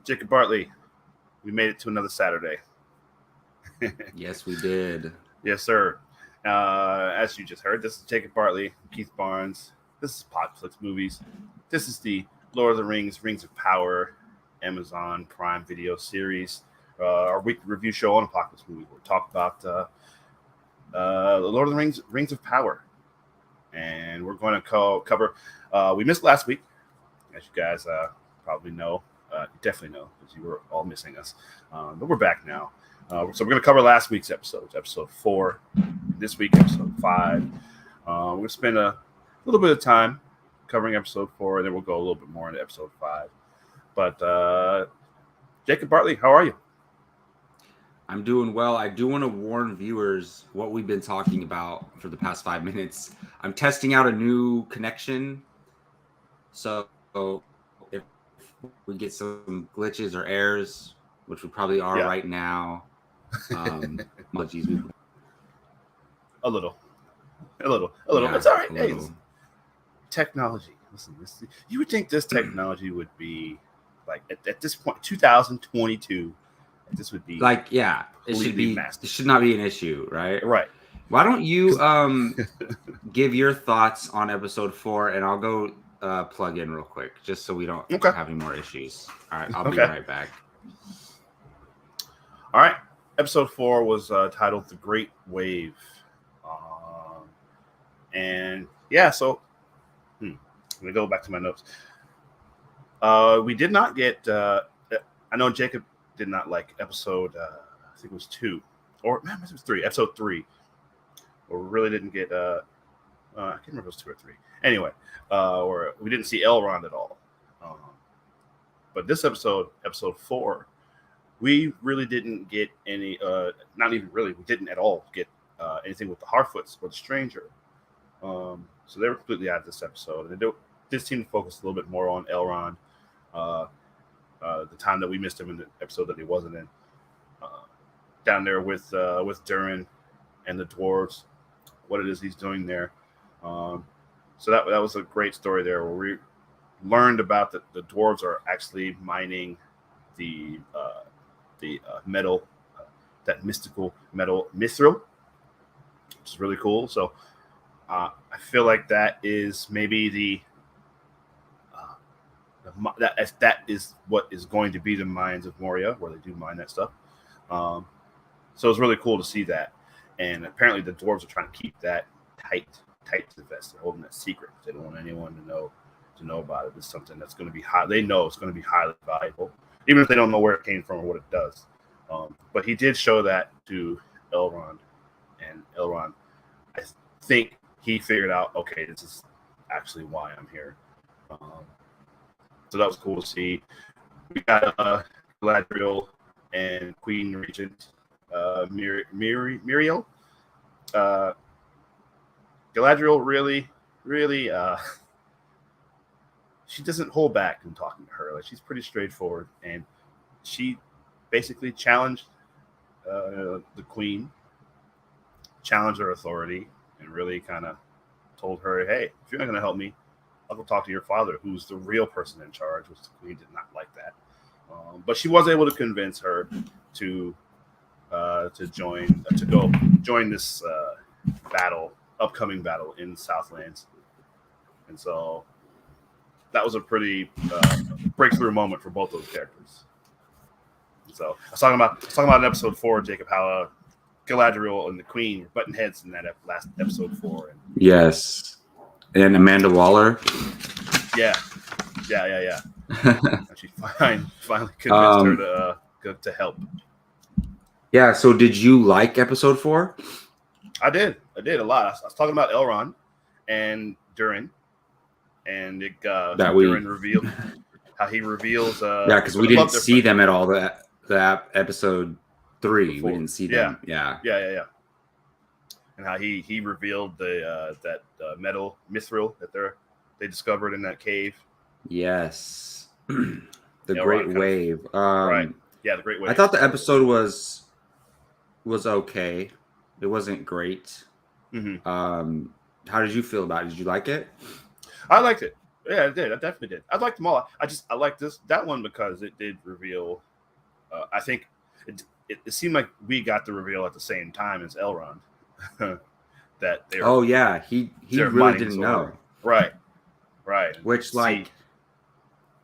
Jacob Bartley, we made it to another Saturday. Yes, we did. Yes, sir. As you just heard, this is Jacob Bartley, Keith Barnes. This is Podflix Movies. This is the Lord of the Rings, Rings of Power, Amazon Prime Video series. Our weekly review show on Apocalypse Movie. We'll talk about the Lord of the Rings, Rings of Power. And we're going to cover, we missed last week, as you guys probably know. You definitely know, because you were all missing us. But we're back now. So we're going to cover last week's episodes, episode 4. This week, episode 5. We're going to spend a little bit of time covering episode 4, and then we'll go a little bit more into episode 5. But Jacob Bartley, how are you? I'm doing well. I do want to warn viewers what we've been talking about for the past 5 minutes. I'm testing out a new connection. So if we get some glitches or errors, which we probably are right now, apologies. A little. Yeah, it's all right. Hey, technology. Listen, you would think this technology would be like at this point, 2022. This would be like, yeah, it should be. Massive. It should not be an issue, right? Right. Why don't you give your thoughts on episode 4, and I'll go plug in real quick, just so we don't have any more issues. All right, I'll be right back. All right, episode 4 was titled "The Great Wave," and yeah, so I'm gonna go back to my notes. We did not get. I know Jacob did not like episode. I think it was 2, or man, it was 3. Episode 3. Or we really didn't get. I can't remember if it was 2 or 3. Anyway, or we didn't see Elrond at all. But this episode 4, we really didn't get any. Not even really. We didn't at all get anything with the Harfoots or the Stranger. So they were completely out of this episode, and they did seem to focus a little bit more on Elrond. The time that we missed him in the episode that he wasn't in, down there with Durin and the dwarves, what it is he's doing there. So that was a great story there, where we learned about the dwarves are actually mining the metal, that mystical metal mithril, which is really cool. So I feel like that is maybe that is what is going to be the mines of Moria, where they do mine that stuff. So it's really cool to see that. And apparently the dwarves are trying to keep that tight to the vest. They're holding that secret. They don't want anyone to know about it. It's something that's going to be high. They know it's going to be highly valuable, even if they don't know where it came from or what it does. But he did show that to Elrond, and Elrond, I think he figured out, okay, this is actually why I'm here. So that was cool to see. We got Galadriel and Queen Regent Muriel. Galadriel really, she doesn't hold back in talking to her. Like, she's pretty straightforward, and she basically challenged the Queen, challenged her authority, and really kind of told her, "Hey, if you're not going to help me, I'll go talk to your father, who's the real person in charge," which the Queen did not like that. But she was able to convince her to join this upcoming battle in Southlands. And so that was a pretty breakthrough moment for both those characters. And so I was talking about in episode 4, Jacob, how Galadriel and the Queen were butting heads in that last episode 4. Yes. And Amanda Waller. Yeah. And she finally convinced her to help. Yeah. So did you like episode 4? I did a lot. I was talking about Elrond and Durin, and Durin revealed how he reveals. Because we didn't see them at all. That episode 3, before. We didn't see them. Yeah. And how he revealed that metal mithril that they discovered in that cave. Yes, the Great Wave. Right. Yeah, the Great Wave. I thought the episode was okay. It wasn't great. Mm-hmm. How did you feel about it? Did you like it? I liked it. Yeah, it did. I definitely did. I liked them all. I liked that one because it did reveal. I think it seemed like we got the reveal at the same time as Elrond. That they're Oh yeah, he they're really mining didn't disorder. know. Right. Right. Which See,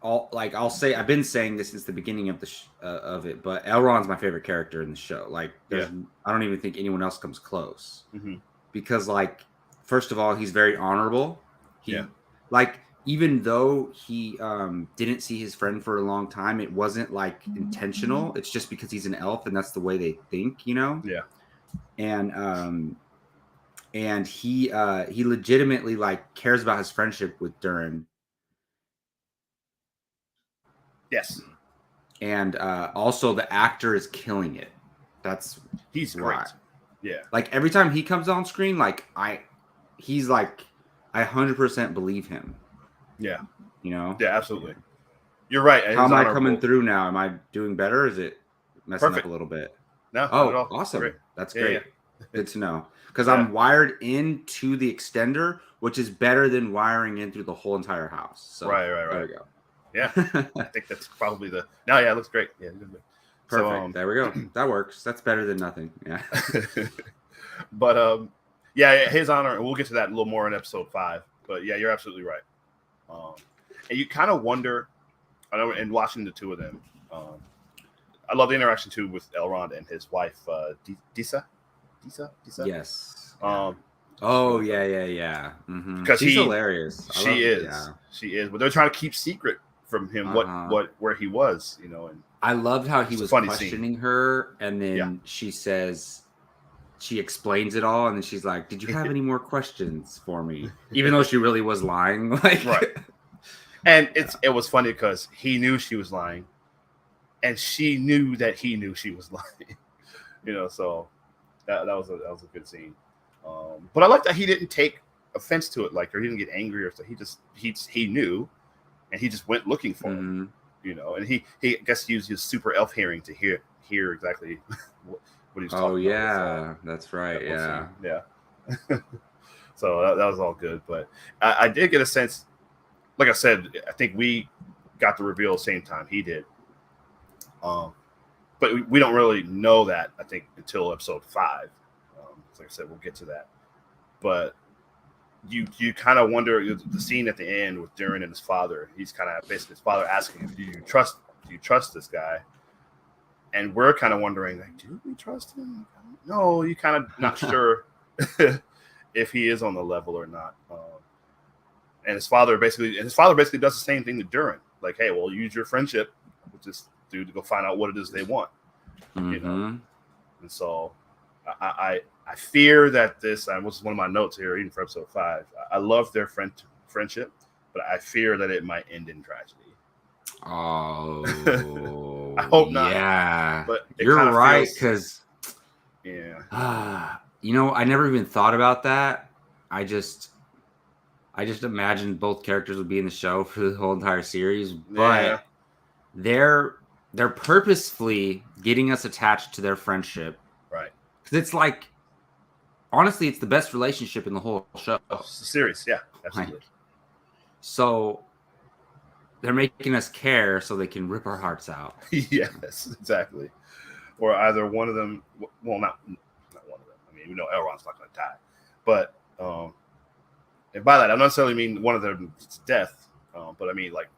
I'll say I've been saying this since the beginning of of it, but Elrond's my favorite character in the show. Like, I don't even think anyone else comes close because, like, first of all, he's very honorable. Like, even though he didn't see his friend for a long time, it wasn't like intentional. It's just because he's an elf and that's the way they think, you know. Yeah. And he legitimately like cares about his friendship with Durin. Yes. And also the actor is killing it. He's great. Yeah. Like every time he comes on screen, like he's like, I 100% believe him. Yeah. You know? Yeah, absolutely. You're right. How am I coming through now? Am I doing better? Or is it messing up a little bit? No. Oh, not at all. awesome. Great. That's great. Yeah. Good to know. Because I'm wired into the extender, which is better than wiring in through the whole entire house. So right. There we go. Yeah. I think that's probably no, yeah, it looks great. Yeah. Perfect. So, there we go. That works. That's better than nothing. Yeah. But yeah, his honor, and we'll get to that a little more in episode 5. But yeah, you're absolutely right. And you kind of wonder, I know, in watching the two of them, I love the interaction too with Elrond and his wife, Disa. Yes. Oh yeah. Because she's hilarious. She is. But they're trying to keep secret from him where he was, you know. And I loved how he was questioning her, and then she says, she explains it all, and then she's like, "Did you have any more questions for me?" Even though she really was lying, like right. And it was funny because he knew she was lying, and she knew that he knew she was lying. You know, so that was a good scene. But I like that he didn't take offense to it, like, or he didn't get angry or so. He knew, and he just went looking for him. You know, and he I guess used his super elf hearing to hear exactly what he was talking about. Oh yeah, that's right. Yeah. So that was all good, but I did get a sense. Like I said, I think we got the reveal at the same time he did. But we don't really know that, I think, until episode 5. Like I said, we'll get to that. But you kind of wonder the scene at the end with Durin and his father. He's kind of basically his father asking him, "Do you trust this guy?" And we're kind of wondering, like, do we trust him? No, you kind of not sure if he is on the level or not. And his father basically does the same thing to Durin. Like, hey, well, use your friendship with this dude to go find out what it is they want. You know? And so I fear that this was one of my notes here, even for episode 5. I love their friendship, but I fear that it might end in tragedy. Oh, I hope not. Yeah, but you're right, because yeah, you know, I never even thought about that. I just imagined both characters would be in the show for the whole entire series, but they're purposefully getting us attached to their friendship, right? Because it's like, honestly, it's the best relationship in the whole show. It's the series, yeah, absolutely. So they're making us care so they can rip our hearts out. Yes, exactly. Or either one of them, well, not one of them. I mean, we know Elrond's not going to die, but and by that I don't necessarily mean one of them's death, but I mean like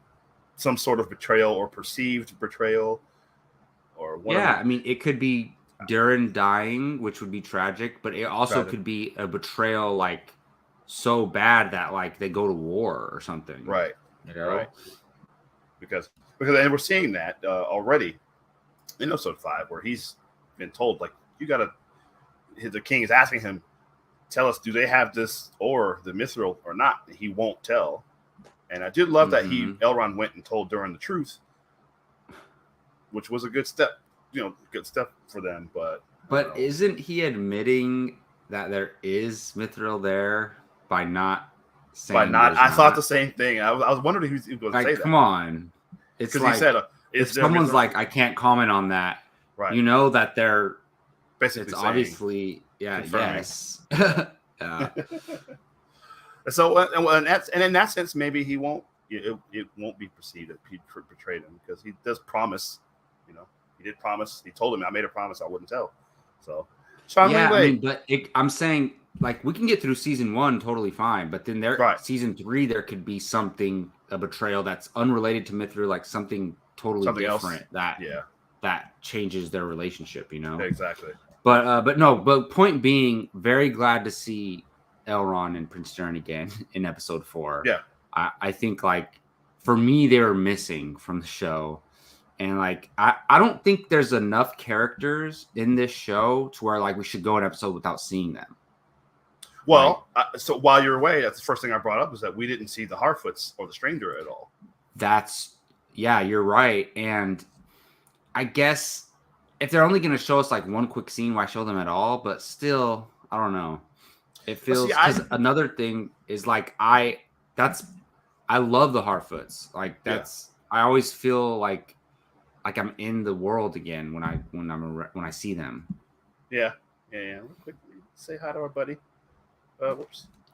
some sort of betrayal or perceived betrayal, or one. Yeah, I mean, it could be Durin dying, which would be tragic, but it also could be a betrayal, like so bad that like they go to war or something, right? You know, right? Because and we're seeing that already in episode 5, where he's been told, like, you gotta. The king is asking him, tell us, do they have this or the mithril or not? And he won't tell. And I did love that Elrond went and told Durin the truth, which was a good step, good step for them. But isn't he admitting that there is mithril there by not saying? I thought the same thing. I was wondering if he was going to say that. Come on, it's like he said, if someone's like, I can't comment on that. Right. You know that they're basically. It's obviously confirming. Yes. So and in that sense, maybe he won't it won't be perceived that Pete betrayed him because he does promise. He did promise. He told him, I made a promise I wouldn't tell. So, Sean Yeah, Wing I Wei. mean, but I'm saying like we can get through season 1 totally fine, but then Right. season 3 there could be something, a betrayal that's unrelated to Mithra, like something totally Something different else. that changes their relationship, Exactly. But point being, very glad to see Elrond and Prince Jernigan in episode 4. Yeah. I think like for me they were missing from the show. And like I don't think there's enough characters in this show to where like we should go an episode without seeing them. Well, so while you're away, that's the first thing I brought up is that we didn't see the Harfoots or the Stranger at all. You're right. And I guess if they're only going to show us like one quick scene, why show them at all? But still, I don't know. It feels because another thing is like I love the Harfoots. Like I always feel like I'm in the world again when I see them. Yeah. Real quick, say hi to our buddy.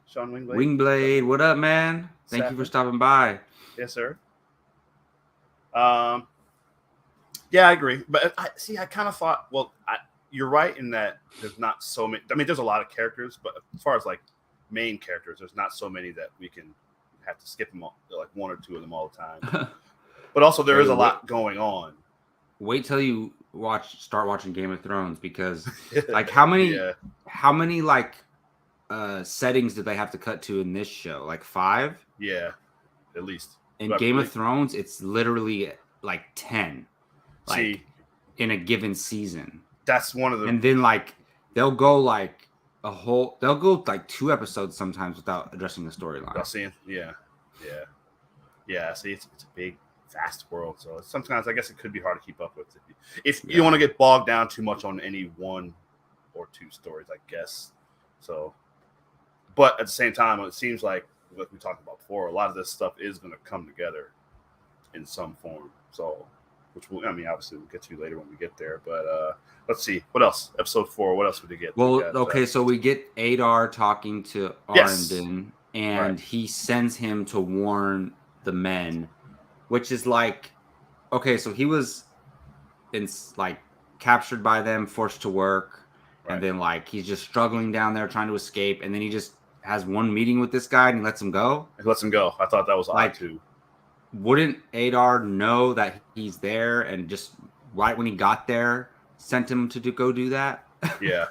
Sean Wingblade. Wingblade, what up, man? Thank you for stopping by. Yes, sir. Yeah, I agree. But I kind of thought, you're right in that there's not so many. I mean, there's a lot of characters, but as far as like main characters, there's not so many that we can have to skip them all, like one or two of them all the time. But also, there is a lot going on. Wait till you start watching Game of Thrones because, like, how many like settings did they have to cut to in this show? Like 5? Yeah, at least. In Game of Thrones, it's literally like 10. Like in a given season. That's one of the. And then like they'll go like 2 episodes sometimes without addressing the storyline. Yeah. See, it's a big, vast world, so sometimes I guess it could be hard to keep up with. If you don't want to get bogged down too much on any one or two stories, I guess. So, but at the same time, it seems like we talked about before, a lot of this stuff is going to come together in some form. So, obviously we'll get to later when we get there. But let's see, what else? Episode 4. What else would we get? So we get Adar talking to Arnden, and he sends him to warn the men, which is like, okay, so he was captured by them, forced to work, and then like he's just struggling down there trying to escape, and then he just has one meeting with this guy and he lets him go. I thought that was odd too. Wouldn't Adar know that he's there and just right when he got there sent him to go do that? Yeah,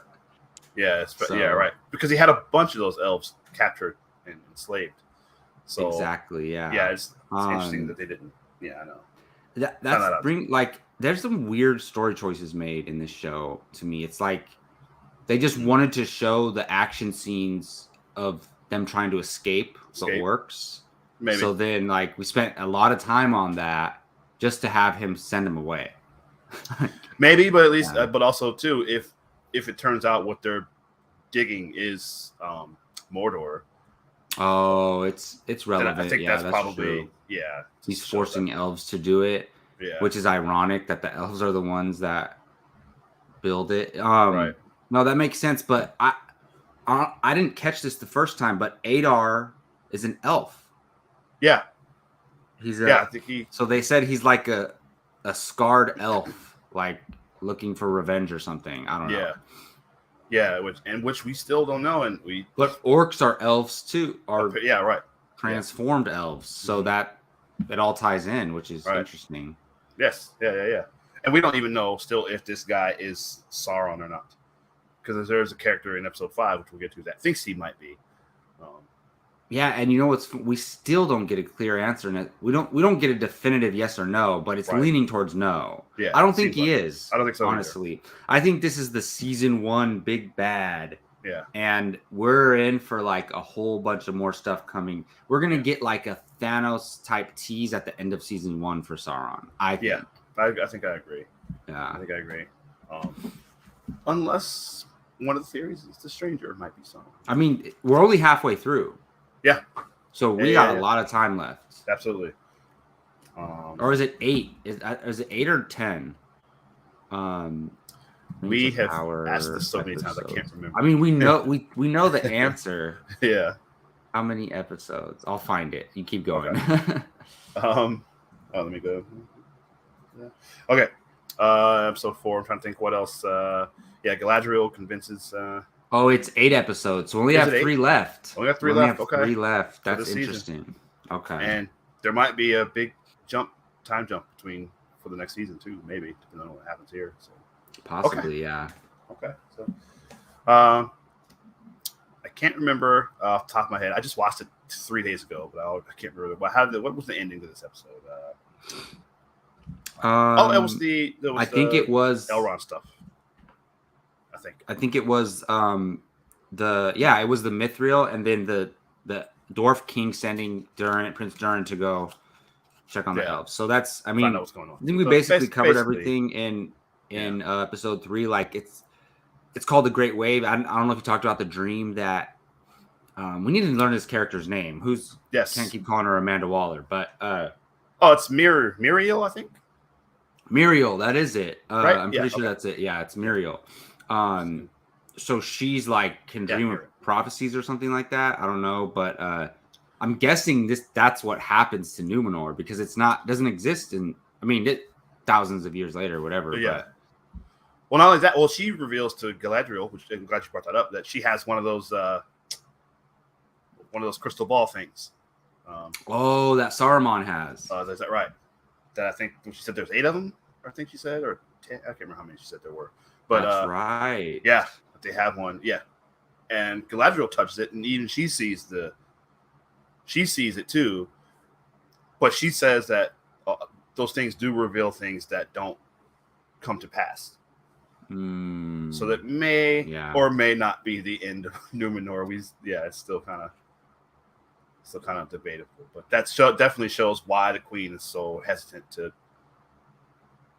right. Because he had a bunch of those elves captured and enslaved. So exactly, yeah. It's interesting that they didn't. Yeah, I know. There's some weird story choices made in this show. To me, it's like they just wanted to show the action scenes of them trying to escape. So it works. Maybe. So then, like, we spent a lot of time on that just to have him send him away. Maybe, but at least, but also too, if it turns out what they're digging is Mordor. Oh, it's relevant. I think that's probably true. He's forcing elves to do it. Yeah. Which is ironic that the elves are the ones that build it. Right. No, that makes sense. But I didn't catch this the first time. But Adar is an elf. Yeah. I think So they said he's like a scarred elf, like looking for revenge or something. I don't know. Yeah, which we still don't know, But orcs are elves too. Right. Transformed elves, so that it all ties in, which is interesting. Yes, yeah. And we don't even know still if this guy is Sauron or not, because there's a character in episode 5, which we'll get to, that thinks he might be. And you know what's? We still don't get a clear answer, and we don't get a definitive yes or no, but it's leaning towards no. Yeah, I don't think he is. I don't think so. Honestly, either. I think this is the season 1 big bad. Yeah, and we're in for like a whole bunch of more stuff coming. We're gonna get like a Thanos type tease at the end of season 1 for Sauron. I think. I think I agree. Yeah, I think I agree. Unless one of the theories is the Stranger might be Sauron. I mean, we're only halfway through. Yeah. So we got a lot of time left. Absolutely. Or is it 8? Is it 8 or 10? We have asked this so many times I can't remember. I mean, we know we know the answer. Yeah. How many episodes? I'll find it. You keep going. Okay. Let me go. Yeah. Okay. Episode 4. I'm trying to think what else. Yeah, Galadriel convinces. Oh, it's 8 episodes. So we only Is have it 3 8? left. Only have 3 We only left. have Okay. 3 left. For That's this season. interesting. Okay. And there might be a big time jump between for the next season too, maybe depending on what happens here. So possibly, yeah. Okay. So, I can't remember off the top of my head. I just watched it 3 days ago, but I can't remember. What was the ending to this episode? It was the. I think it was Elrond stuff. I think it was it was the Mithril, and then the Dwarf King sending Prince Durin to go check on the elves. So that's find out what's going on. I think we basically covered everything in episode 3. Like it's called the Great Wave. I don't know if you talked about the dream that we need to learn his character's name. Can't keep calling her Amanda Waller, but it's Muriel, I think. Muriel, that is it. Right? I'm pretty sure that's it. Yeah, it's Muriel. So she's like can dream of prophecies or something like that. I don't know, but I'm guessing that's what happens to Numenor because doesn't exist thousands of years later, whatever. Yeah. But, well, not only that. Well, she reveals to Galadriel, which I'm glad you brought that up, that she has one of those crystal ball things. That Saruman has. Is that right? That I think she said there's 8 of them. I think she said, or 10. I can't remember how many she said there were. But that's right. Yeah, they have one. Yeah, and Galadriel touches it, and even she sees it too. But she says that those things do reveal things that don't come to pass. So that may or may not be the end of Numenor. It's still kind of debatable. But that definitely shows why the Queen is so hesitant to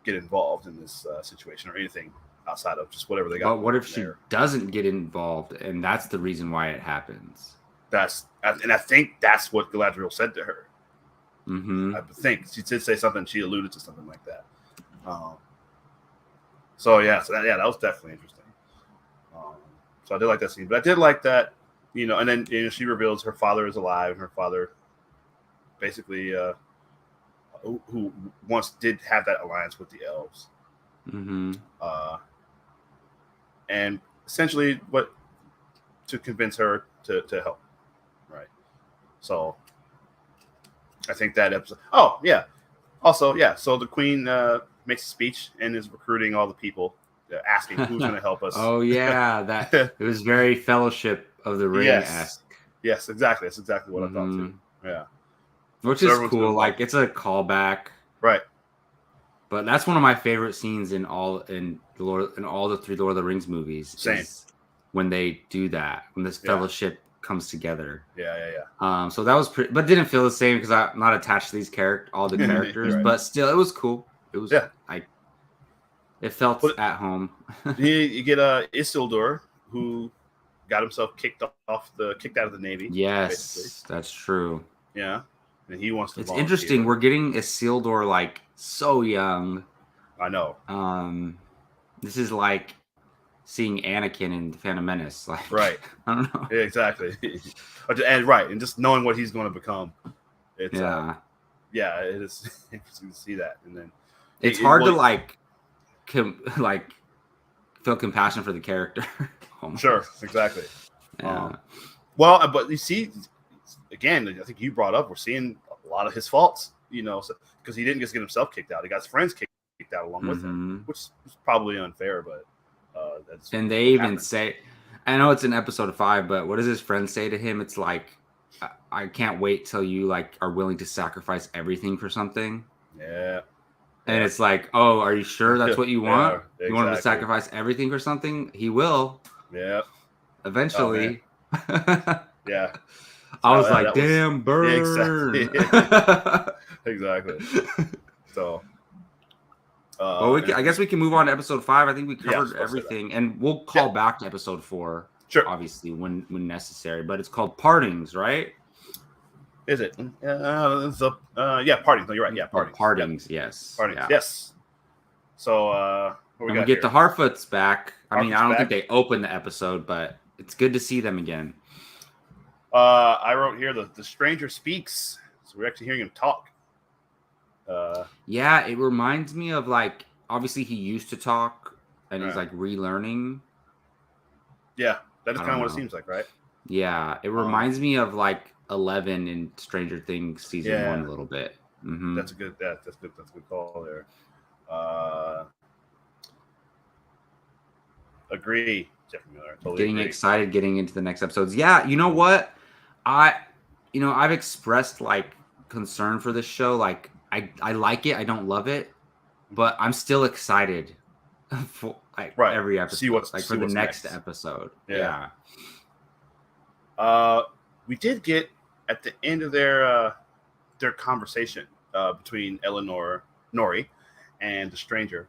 get involved in this situation or anything outside of just whatever they got. But what if she doesn't get involved, and that's the reason why it happens? And I think that's what Galadriel said to her. Mm-hmm. I think she did say something. She alluded to something like that. That was definitely interesting. So I did like that scene, but I did like that, and then she reveals her father is alive, and her father basically who once did have that alliance with the elves. Mm-hmm. And essentially to convince her to help, right? So I think that episode. Oh yeah. Also, yeah. So the Queen makes a speech and is recruiting all the people, asking who's going to help us. Oh yeah, that it was very Fellowship of the Ring-esque. Yes, exactly. That's exactly what I thought too. Yeah. Which is cool. Like it's a callback, right? But that's one of my favorite scenes in all the 3 Lord of the Rings movies. Same. When they do that, when this fellowship comes together. Yeah. So that was pretty, but didn't feel the same because I'm not attached to these all the characters. Right. But still, it was cool. It was it felt at home. you get Isildur, who got himself kicked out of the Navy. Yes, basically. That's true. Yeah. And he wants to. It's interesting. We're getting Isildur like so young. I know. This is like seeing Anakin in The Phantom Menace. Like, right. I don't know. Yeah, exactly. and just knowing what he's going to become. It's it is interesting to see that, and then it's hard to feel compassion for the character. Sure, exactly. Yeah. But you see. Again, I think you brought up we're seeing a lot of his faults, because he didn't just get himself kicked out; he got his friends kicked out along with him, which is probably unfair. But and they even say, I know it's in episode 5, but what does his friend say to him? It's like, I can't wait till you are willing to sacrifice everything for something. Yeah. And it's like, oh, are you sure that's what you want? Yeah, exactly. You want him to sacrifice everything for something? He will. Yeah. Eventually. Yeah. I was like, damn, burn. Exactly. So, I guess we can move on to episode 5. I think we covered everything, and we'll call back to episode 4. Sure. Obviously, when necessary. But it's called Partings, right? Is it? Partings. No, you're right. Yeah, Partings. Partings, yes. Partings, yes. So, we get the Harfoots back. I don't think they opened the episode, but it's good to see them again. I wrote here the stranger speaks, so we're actually hearing him talk. Yeah, it reminds me of like obviously he used to talk and he's Right. like relearning. Yeah, that is I kind of don't what it know. seems like, right? Yeah, it reminds me of like 11 in Stranger Things season Yeah, 1 a little bit. Mm-hmm. that's a good call there. Agree, Jeffrey Miller. Totally Getting agree. excited getting into the next episodes. Yeah, you know what? I've expressed like concern for this show. Like I like it, I don't love it, but I'm still excited for like Right. every episode. Like for the What's next next. episode. Yeah. Yeah. We did get at the end of their conversation between Nori, and the stranger,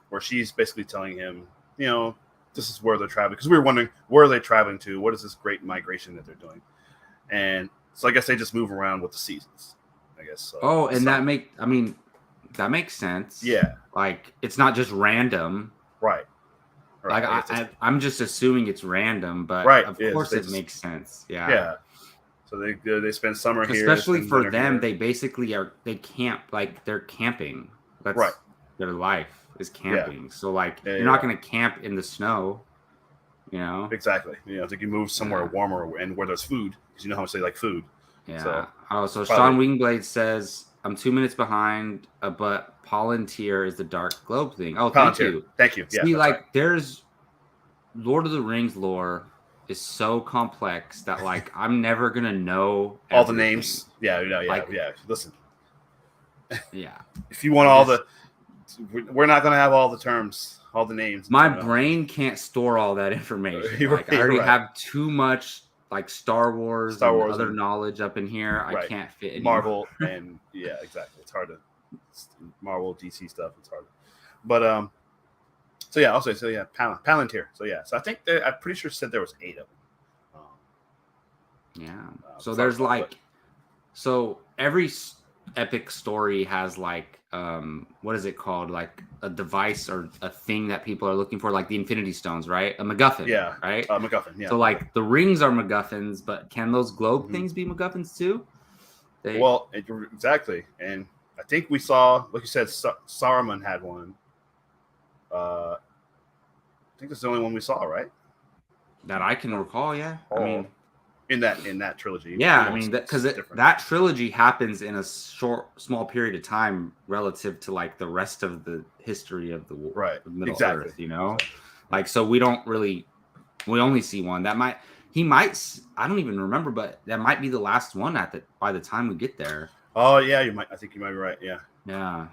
where she's basically telling him, this is where they're traveling, because we were wondering where are they traveling to, what is this great migration that they're doing, and so I guess they just move around with the seasons, I guess. Oh, and that makes sense. Yeah. Like it's not just random. Right. Like I'm just assuming it's random, but right. Of course it makes sense. Yeah. Yeah. So they spend summer here, especially for them. Here. They basically they camp, like they're camping. That's right. Their life is camping. Yeah. So like you're not going to camp in the snow. Exactly. I think you move somewhere warmer and where there's food, because you know how much they like food. Yeah. So Sean Wingblade says, I'm 2 minutes behind, but Palantir is the dark globe thing. Oh, thank you. Thank you. See, like there's Lord of the Rings lore is so complex that like I'm never gonna know all the names. Yeah. Listen. Yeah. If you want we're not gonna have all the terms, all the names. My brain can't store all that information. Like I already have too much like Star Wars and other knowledge up in here. I can't fit anymore. Marvel and yeah, exactly. It's hard to Marvel, DC stuff. It's hard. But so yeah, also Palantir. So yeah, so I think I'm pretty sure said there was 8 of them. Yeah. So there's so every epic story has like what is it called? Like a device or a thing that people are looking for, like the Infinity Stones, right? A MacGuffin. Yeah. Right. MacGuffin. Yeah. So like the rings are MacGuffins, but can those globe things be MacGuffins too? Well, exactly. And I think we saw, like you said, Saruman had one. I think that's the only one we saw, right? That I can recall, yeah. I mean, in that trilogy. Yeah, I mean, because that trilogy happens in a small period of time relative to like the rest of the history of the Middle Earth, Like, so we only see one. I don't even remember, but that might be the last one by the time we get there. Oh yeah, I think you might be right. Yeah. Yeah.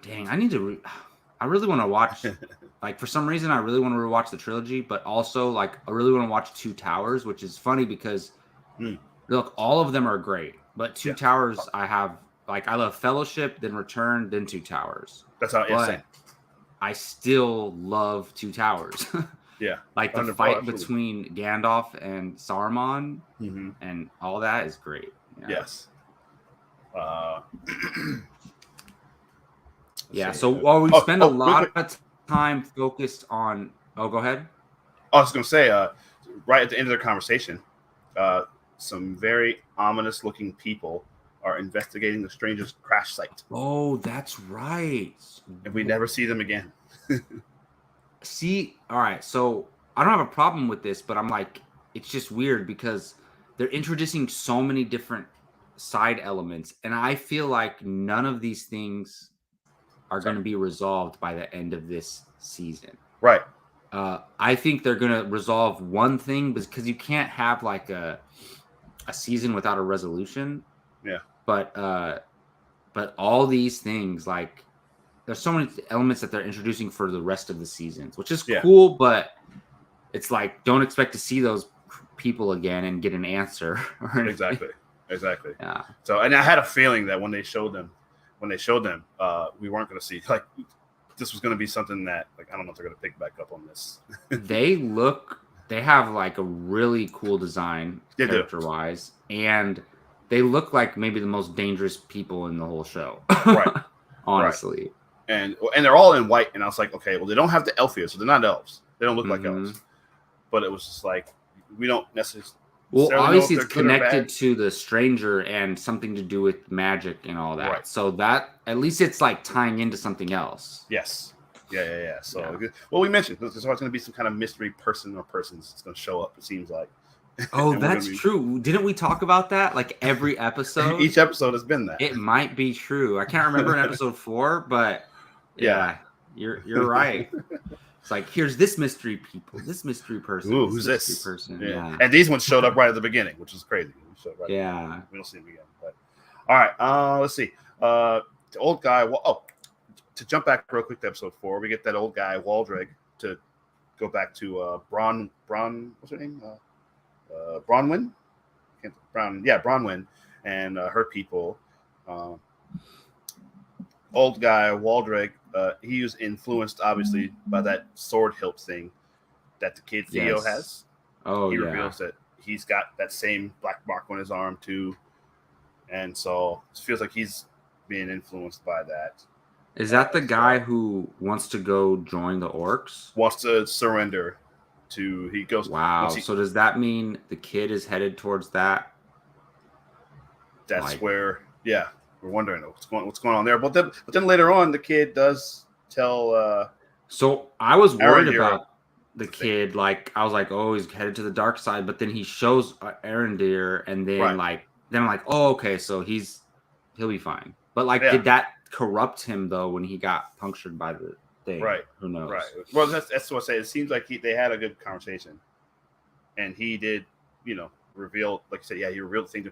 Dang, I really want to watch. Like for some reason, I really want to rewatch the trilogy, but also like I really want to watch Two Towers, which is funny because look, all of them are great, but Two Towers I love Fellowship, then Return, then Two Towers. That's how it's saying. I still love Two Towers. Yeah, like the fight between Gandalf and Saruman, and all that is great. Yeah. Yes. Yeah, so while we spend a lot of time focused on... Oh, go ahead. I was going to say, right at the end of their conversation, some very ominous-looking people are investigating the stranger's crash site. Oh, that's right. And we never see them again. See, all right, so I don't have a problem with this, but I'm like, it's just weird because they're introducing so many different side elements, and I feel like none of these things are going to be resolved by the end of this season. Right. I think they're going to resolve one thing because you can't have like a season without a resolution. Yeah. But all these things, like there's so many elements that they're introducing for the rest of the seasons, which is cool, but it's like, don't expect to see those people again and get an answer. Exactly. Yeah. So, and I had a feeling that when they showed them, we weren't going to see like this was going to be something that like I don't know if they're going to pick back up on this. They have like a really cool design character-wise, and they look like maybe the most dangerous people in the whole show. Right. Honestly. Right. And they're all in white, and I was like, okay, well they don't have the elf here, so they're not elves. They don't look like elves. But it was just like we don't necessarily Well, necessarily know if obviously they're it's good or connected bad. to the stranger and something to do with magic and all that. Right. So that at least it's like tying into something else. Yes. Yeah. So, Yeah. well, we mentioned there's always going to be some kind of mystery person or persons that's going to show up. It seems like. Oh, And we're that's going to true. Didn't we talk about that? Like every be. episode? Each episode has been that. It might be true. I can't remember in episode 4, but Yeah. yeah, you're right. It's like here's this mystery people, this mystery person, Ooh, this who's mystery this? person. Yeah. Yeah. And these ones showed up right at the beginning, which is crazy. Yeah. We don't see them again. But all right. Let's see. The old guy. Well, to jump back real quick to episode 4, we get that old guy Waldreg to go back to Bronwyn. What's her name? Bronwyn. Bronwyn, and her people. Old guy Waldreg. He was influenced, obviously, by that sword hilt thing that the kid Theo Yes. has. Oh, He yeah. reveals that he's got that same black mark on his arm too, and so it feels like he's being influenced by that. Is that the guy who wants to go join the orcs? Wants to surrender to. He goes. Wow. So does that mean the kid is headed towards that? That's like- where. Yeah, we're wondering what's going on there. But then later on, the kid does tell. So I was worried Arendir about the kid. Like I was like, oh, he's headed to the dark side. But then he shows Arendir, and then Right. then I'm like, oh, okay, so he'll be fine. But like, Yeah. did that corrupt him though when he got punctured by the thing? Right. Who knows? Right. Well, that's what I say. It seems like they had a good conversation, and he did, reveal, like you said, he revealed the thing.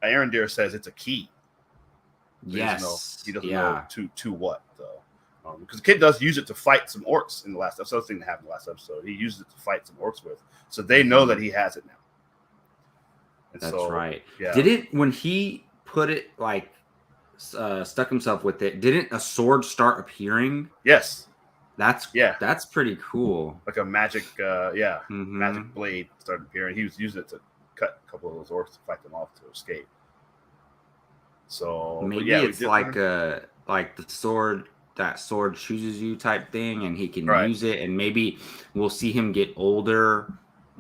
Arendir says it's a key. Yes. He doesn't know to what though, because the kid does use it to fight some orcs in the last episode. Thing that happened in the last episode. He used it to fight some orcs with, so they know that he has it now. And That's so, right. Yeah. Did it when he put it like stuck himself with it? Didn't a sword start appearing? Yes. That's pretty cool. Like a magic, Mhm. magic blade started appearing. He was using it to cut a couple of those orcs to fight them off to escape. So maybe it's like the sword. That sword chooses you type thing, and he can use it. And maybe we'll see him get older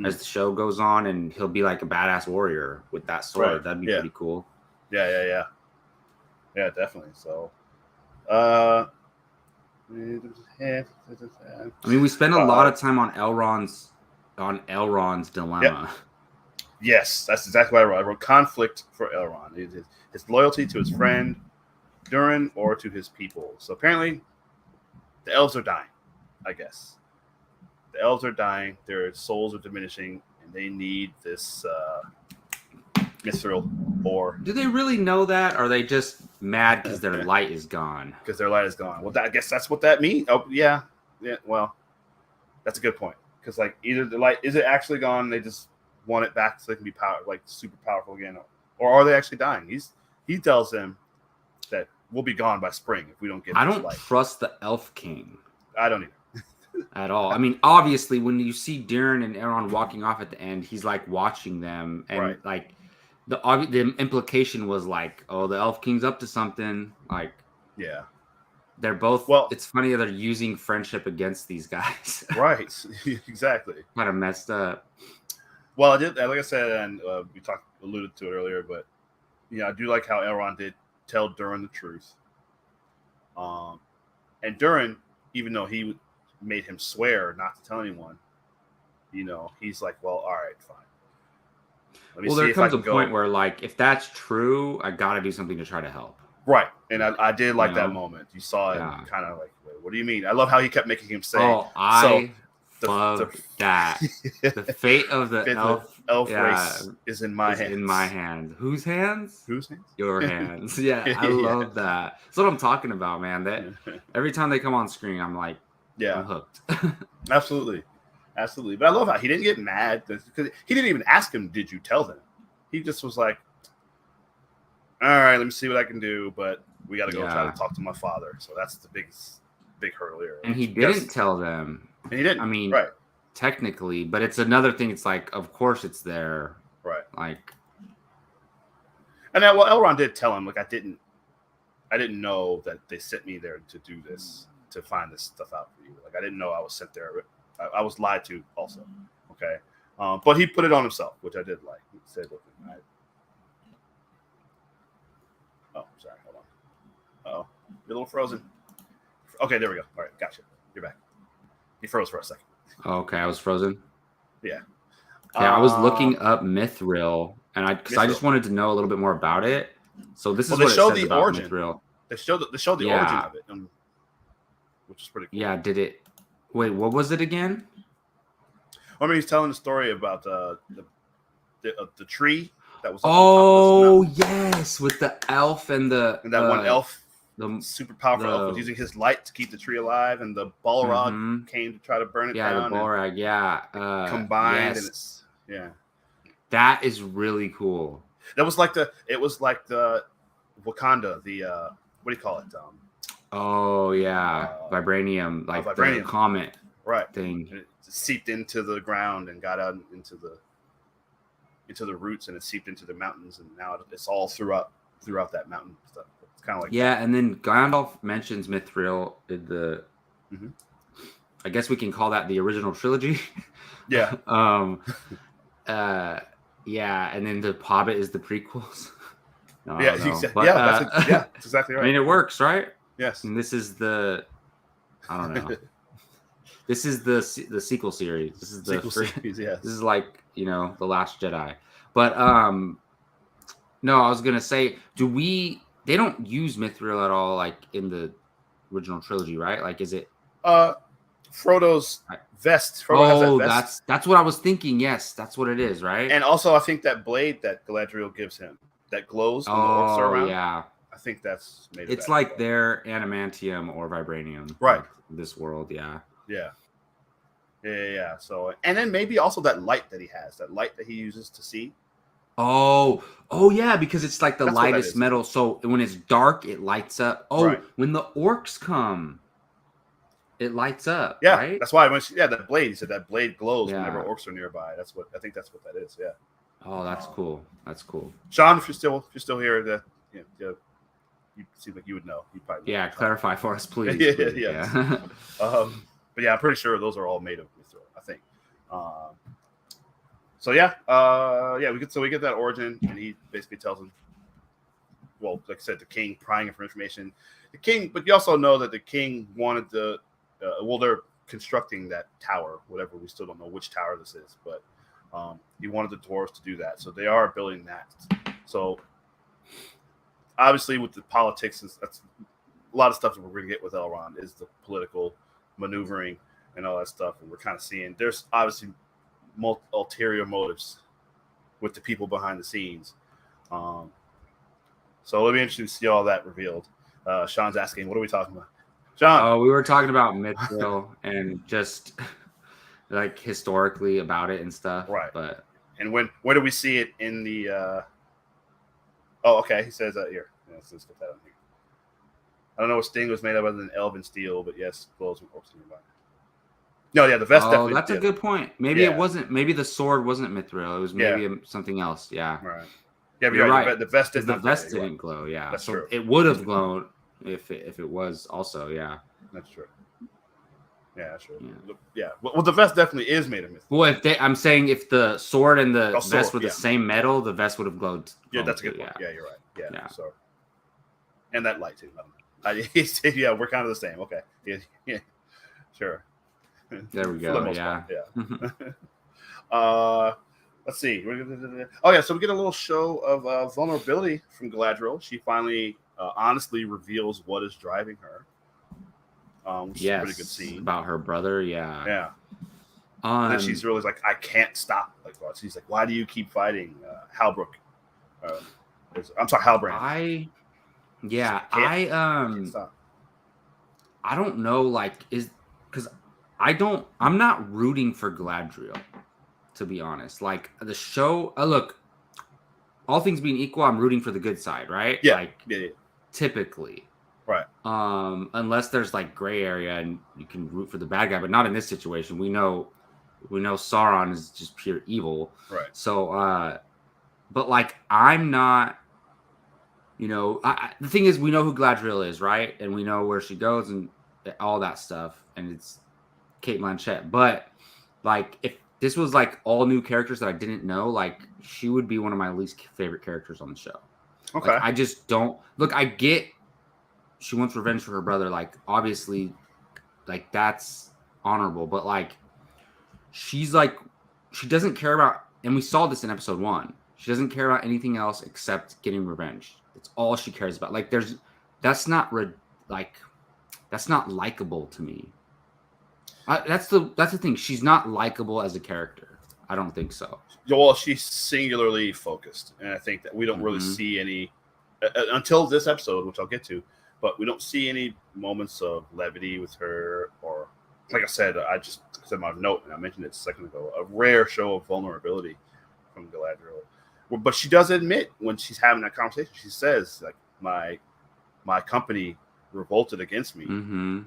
as the show goes on, and he'll be like a badass warrior with that sword. Right. That'd be pretty cool. Yeah, definitely. So, I mean, we spend a lot of time on Elrond's dilemma. Yep. Yes, that's exactly what I wrote. I wrote conflict for Elrond. His loyalty to his friend Durin or to his people. So apparently, the elves are dying. I guess the elves are dying. Their souls are diminishing, and they need this mithril ore. Do they really know that? Or are they just mad because their light is gone? Because their light is gone. Well, I guess that's what that means. Oh, yeah. Well, that's a good point. Because like either the light is it actually gone? They just want it back so they can be super powerful again, or are they actually dying? He tells them that we'll be gone by spring if we don't get. I don't light. trust the Elf King. I don't either. At all. I mean, obviously, when you see Durin and Elrond walking off at the end, he's like watching them, and like the implication was like, oh, the Elf King's up to something. Like, yeah, they're both. Well, it's funny they're using friendship against these guys. Right. Exactly. Kind of messed up. Well, I did, like I said, and we alluded to it earlier, but I do like how Elrond did tell Durin the truth. And Durin, even though he made him swear not to tell anyone, he's like, well, all right, fine. Well, there comes a point where, like, if that's true, I got to do something to try to help. Right. And I did like that moment. You saw it kind of like, wait, what do you mean? I love how he kept making him say, love that. The fate of the elf race is in my hands. In my hands. Whose hands? Whose hands? Your hands. Yeah, I love that. That's what I'm talking about, man. That every time they come on screen, I'm like, I'm hooked. Absolutely. But I love how he didn't get mad because he didn't even ask him, did you tell them? He just was like, all right, let me see what I can do, but we got to go try to talk to my father. So that's the big hurdle here. And he didn't tell them. And he didn't. I mean, right. Technically, but it's another thing. It's like, of course it's there. Right. Like, and now, Elrond did tell him, like, I didn't know that they sent me there to do this, to find this stuff out for you. Like, I didn't know I was sent there. I was lied to also. Okay. But he put it on himself, which I did like. He said, "Look, oh, sorry, hold on. Oh, you're a little frozen. Okay, there we go. All right, gotcha. You're back. He froze for a second. Okay, I was frozen. Yeah. Okay, I was looking up Mithril, and I just wanted to know a little bit more about it. So this is what it says about Mithril. They showed the origin of it, which is pretty cool. Yeah, did it? Wait, what was it again? I mean, he's telling the story about the tree that was. Oh yes, with the elf and that one elf, the super powerful elf, was using his light to keep the tree alive, and the Balrog came to try to burn it down. Yeah, the Balrog. Combined, and it's that is really cool. That was like the Wakanda, the what do you call it? Oh yeah, vibranium, like vibranium. The comet thing. It seeped into the ground and got out into the roots, and it seeped into the mountains, and now it's all throughout that mountain stuff. It's kind of like and then Gandalf mentions Mithril in the. Mm-hmm. I guess we can call that the original trilogy. Yeah. And then the Hobbit is the prequels. That's exactly right. I mean, it works, right? Yes. And this is I don't know. This is the sequel series. This is the sequel series. Yes. This is like the Last Jedi. But no, I was gonna say, they don't use Mithril at all, like in the original trilogy, right? Like, is it? Frodo's vest. Frodo has that vest. That's what I was thinking. Yes, that's what it is, right? And also, I think that blade that Galadriel gives him that glows when the orcs are around. Yeah, I think that's made. It's like their adamantium or vibranium, right? Like this world, yeah. So, and then maybe also that light that he has, that light that he uses to see. Oh, yeah, because it's like that's lightest metal. So when it's dark, it lights up. Oh, when the orcs come. It lights up. Yeah, right? That's why that blade. He said that blade glows whenever orcs are nearby. That's what I think that is. Yeah. Oh, that's cool. That's cool. Sean, if you're still here, you seem like you would know. You probably know. Clarify for us, please. Yeah. But I'm pretty sure those are all made of mithril, I think. We get that origin, and he basically tells him. Well, like I said, the king prying for information. But you also know that the king wanted to. They're constructing that tower, whatever. We still don't know which tower this is, but he wanted the dwarves to do that. So they are building that. So obviously with the politics, that's a lot of stuff that we're going to get with Elrond is the political maneuvering and all that stuff. And we're kind of seeing there's obviously ulterior motives with the people behind the scenes. So it'll be interesting to see all that revealed. Sean's asking, what are we talking about? John. We were talking about Mithril and just like historically about it and stuff. Right. But when do we see it in the? Oh, okay. He says here. Let's get that on here. I don't know what Sting was made of other than elven steel, but yes, glows when orcs nearby. No, the vest. Oh, that's a good point. Maybe it wasn't. Maybe the sword wasn't Mithril. It was maybe something else. Yeah. Right. Yeah, but you're right. The vest didn't glow. Yeah. That's true. It would have glown. If it was also, that's true. Yeah, that's true. Yeah. Well, the vest definitely is made of mithril. Well, I'm saying if the sword and the vest were the same metal, the vest would have glowed. Yeah, that's a good point. Yeah, you're right. Yeah. So, and that light too. Yeah, we're kind of the same. Okay. Yeah. Sure. There we go. Yeah. Let's see. Oh yeah, so we get a little show of vulnerability from Galadriel. She finally. Honestly reveals what is driving her. Which is a pretty good scene. About her brother, yeah. And then she's really like, I can't stop. Like, she's like, why do you keep fighting Halbrand? I'm sorry, Halbrand. I don't know, like, because I'm not rooting for Galadriel, to be honest. Like, the show, look, all things being equal, I'm rooting for the good side, right? Yeah. Like, typically. Right. Unless there's like gray area and you can root for the bad guy, but not in this situation. We know Sauron is just pure evil. Right. So, but like, I'm not, the thing is, we know who Galadriel is, right? And we know where she goes and all that stuff. And it's Kate Blanchett. But like, this was like all new characters that I didn't know. Like she would be one of my least favorite characters on the show. Okay. Like I just don't look. I get she wants revenge for her brother. Like obviously, like that's honorable. But like she's like she doesn't care about. And we saw this in episode 1. She doesn't care about anything else except getting revenge. That's all she cares about. Like that's not likable to me. That's the thing. She's not likable as a character. I don't think so. Well, she's singularly focused, and I think that we don't really see any until this episode, which I'll get to. But we don't see any moments of levity with her, or like I said, I just said my note, and I mentioned it a second ago. A rare show of vulnerability from Galadriel. But she does admit when she's having that conversation, she says, like, my company revolted against me. Mm-hmm.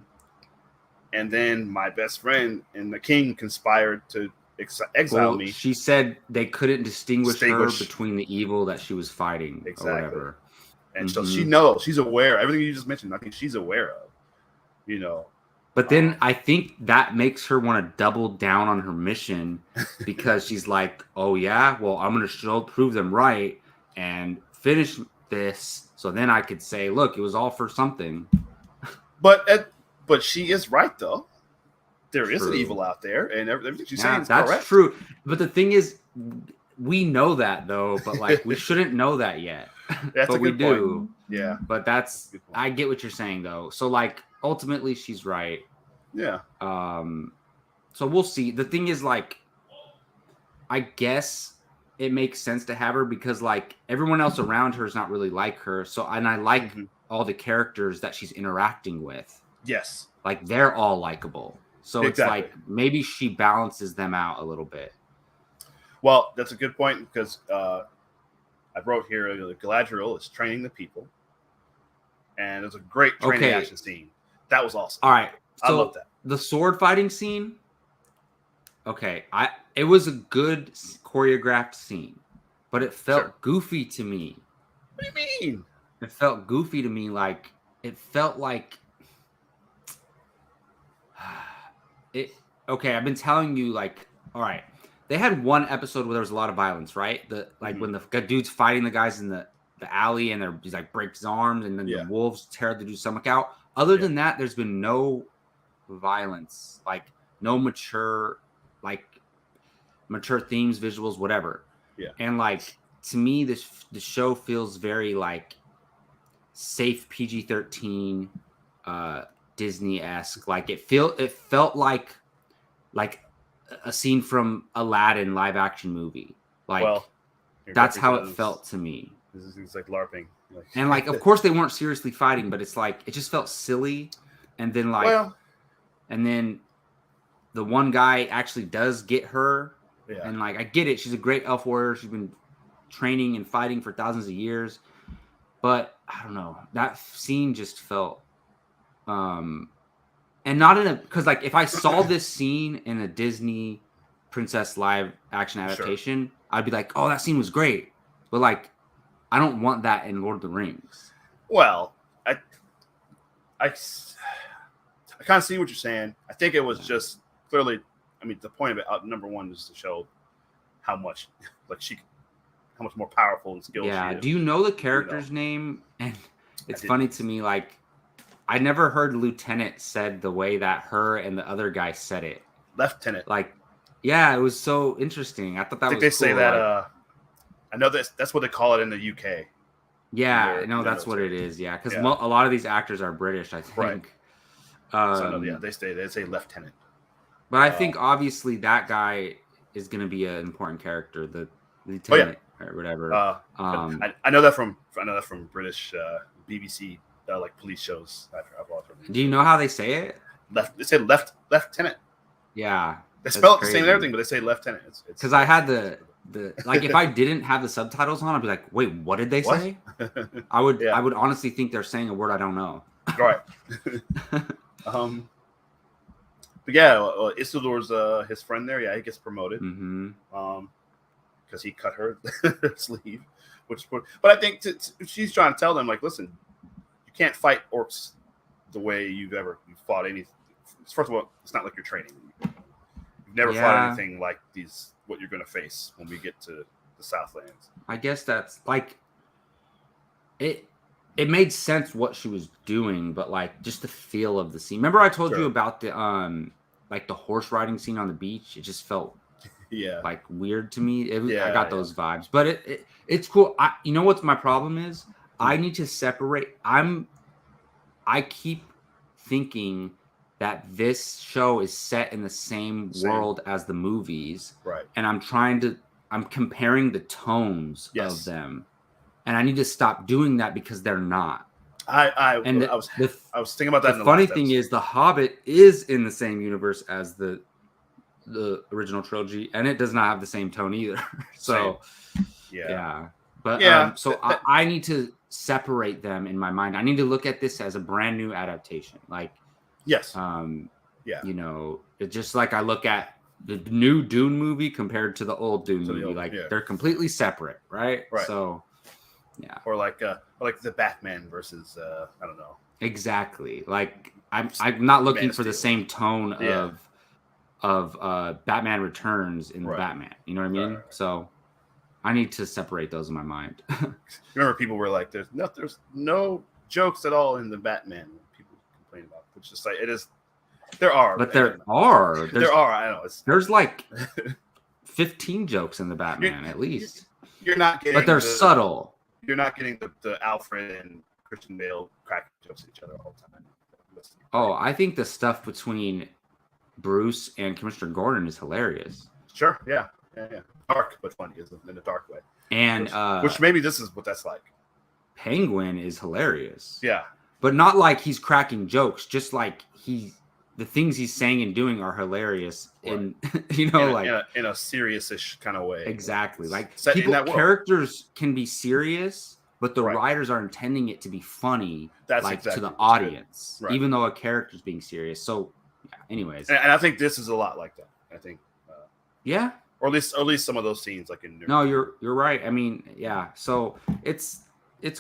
And then my best friend and the king conspired to exile me. She said they couldn't distinguish her between the evil that she was fighting or whatever. And so she knows, she's aware. Everything you just mentioned, I think she's aware of, you know. But then I think that makes her want to double down on her mission because she's like, oh, yeah, well, I'm going to prove them right and finish this. So then I could say, look, it was all for something. But she is right, though. There is an evil out there, and everything she's saying is that's correct. True. But the thing is, we know that, though, but like we shouldn't know that yet. But we do. Yeah. But I get what you're saying, though. So like ultimately she's right. Yeah. So we'll see. The thing is, like, I guess it makes sense to have her because like everyone else around her is not really like her. So and I like all the characters that she's interacting with. Yes. Like they're all likable. So it's like maybe she balances them out a little bit. Well, that's a good point because I wrote here Galadriel is training the people, and there's a great training action scene. That was awesome. All right, so I love that. The sword fighting scene. Okay, it was a good choreographed scene, but it felt goofy to me. What do you mean? It felt goofy to me. Like it felt like it. Okay, I've been telling you, like, all right. They had one episode where there was a lot of violence, right? When the dude's fighting the guys in the alley and he's like breaks his arms and then the wolves tear the dude's stomach out. Other than that, there's been no violence, like no mature themes, visuals, whatever. Yeah. And like to me, the show feels very like safe PG-13, Disney-esque. Like it felt like a scene from Aladdin live action movie. Like that's how it felt to me. It's like LARPing. And like, of course they weren't seriously fighting, but it's like, it just felt silly. And then and then the one guy actually does get her. Yeah. And like, I get it. She's a great elf warrior. She's been training and fighting for thousands of years, but I don't know, that scene just felt, and not in because like if I saw this scene in a Disney princess live action adaptation, I'd be like, oh, that scene was great. But like, I don't want that in Lord of the Rings. Well, I kind of see what you're saying. I think it was just clearly, I mean, the point of it, number one, is to show how much more powerful and skilled she is. Do you know the character's name? And it's funny to me, like, I never heard Lieutenant said the way that her and the other guy said it. Lieutenant. Like, yeah, it was so interesting. I thought that was cool. I think they say that, I know that's what they call it in the UK. Yeah, no, that's what it is. Yeah, because a lot of these actors are British, I think. Right. They say lieutenant. But I think obviously that guy is going to be an important character, the lieutenant or whatever. I know that from British BBC like police shows. I've watched them. Do you know how they say it? They say lieutenant. Yeah, they spell it the same and everything, but they say lieutenant. Because I had the like if I didn't have the subtitles on, I'd be like, wait, what did they say? I would honestly think they're saying a word I don't know. Right. But yeah, Isildur's his friend there. Yeah, he gets promoted. Because he cut her sleeve, but I think she's trying to tell them, like, listen, you can't fight orcs the way you've fought anything. First of all, it's not like you're training. You've never fought anything like these. What you're going to face when we get to the Southlands. I guess that's like it. It made sense what she was doing, but like just the feel of the scene. Remember, I told you about the like the horse riding scene on the beach. It just felt like weird to me. I got those vibes, but it's cool. You know what's my problem is? I need to separate. I keep thinking that this show is set in the same world as the movies, right? And I'm comparing the tones of them. And I need to stop doing that because they're not. I was thinking about that. The funny thing is, The Hobbit is in the same universe as the original trilogy, and it does not have the same tone either. So, but so I need to separate them in my mind. I need to look at this as a brand new adaptation. Like, you know, it's just like I look at the new Dune movie compared to the old Dune movie. They're completely separate, right? So. Yeah, or like the Batman versus I don't know. Exactly. Like I'm not looking for the same tone of Batman Returns in the Batman. You know what I mean? Right. So I need to separate those in my mind. Remember, people were like, "There's no jokes at all in the Batman." People complain about, which is like it is. There are, but there are. I know. There's like 15 jokes in the Batman at least. You're not getting, but they're subtle. You're not getting the Alfred and Christian Bale cracking jokes at each other all the time. Oh, I think the stuff between Bruce and Commissioner Gordon is hilarious. Sure, yeah. Dark, but funny, in a dark way. And which maybe this is what that's like. Penguin is hilarious. Yeah, but not like he's cracking jokes. Just like the things he's saying and doing are hilarious, in in a serious-ish kind of way. Exactly, like characters can be serious, but the writers are intending it to be funny, to the audience, even though a character's being serious. So, anyways, and I think this is a lot like that. I think, or at least some of those scenes, like in. No, you're right. I mean, yeah. So it's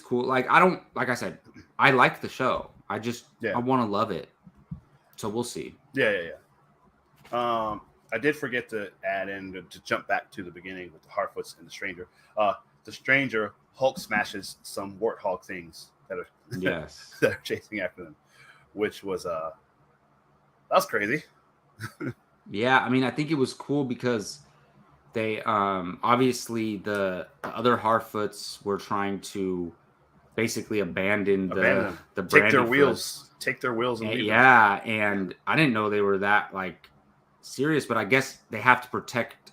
cool. Like I said, I like the show. I just I want to love it. So we'll see. Yeah. I did forget to add in to jump back to the beginning with the Harfoots and the Stranger. The Stranger Hulk smashes some warthog things that are that are chasing after them, which was that was crazy. Yeah, I mean, I think it was cool because they obviously the other Harfoots were trying to basically abandon the take their wheels. Take their wheels and leave them. And I didn't know they were that like serious, but I guess they have to protect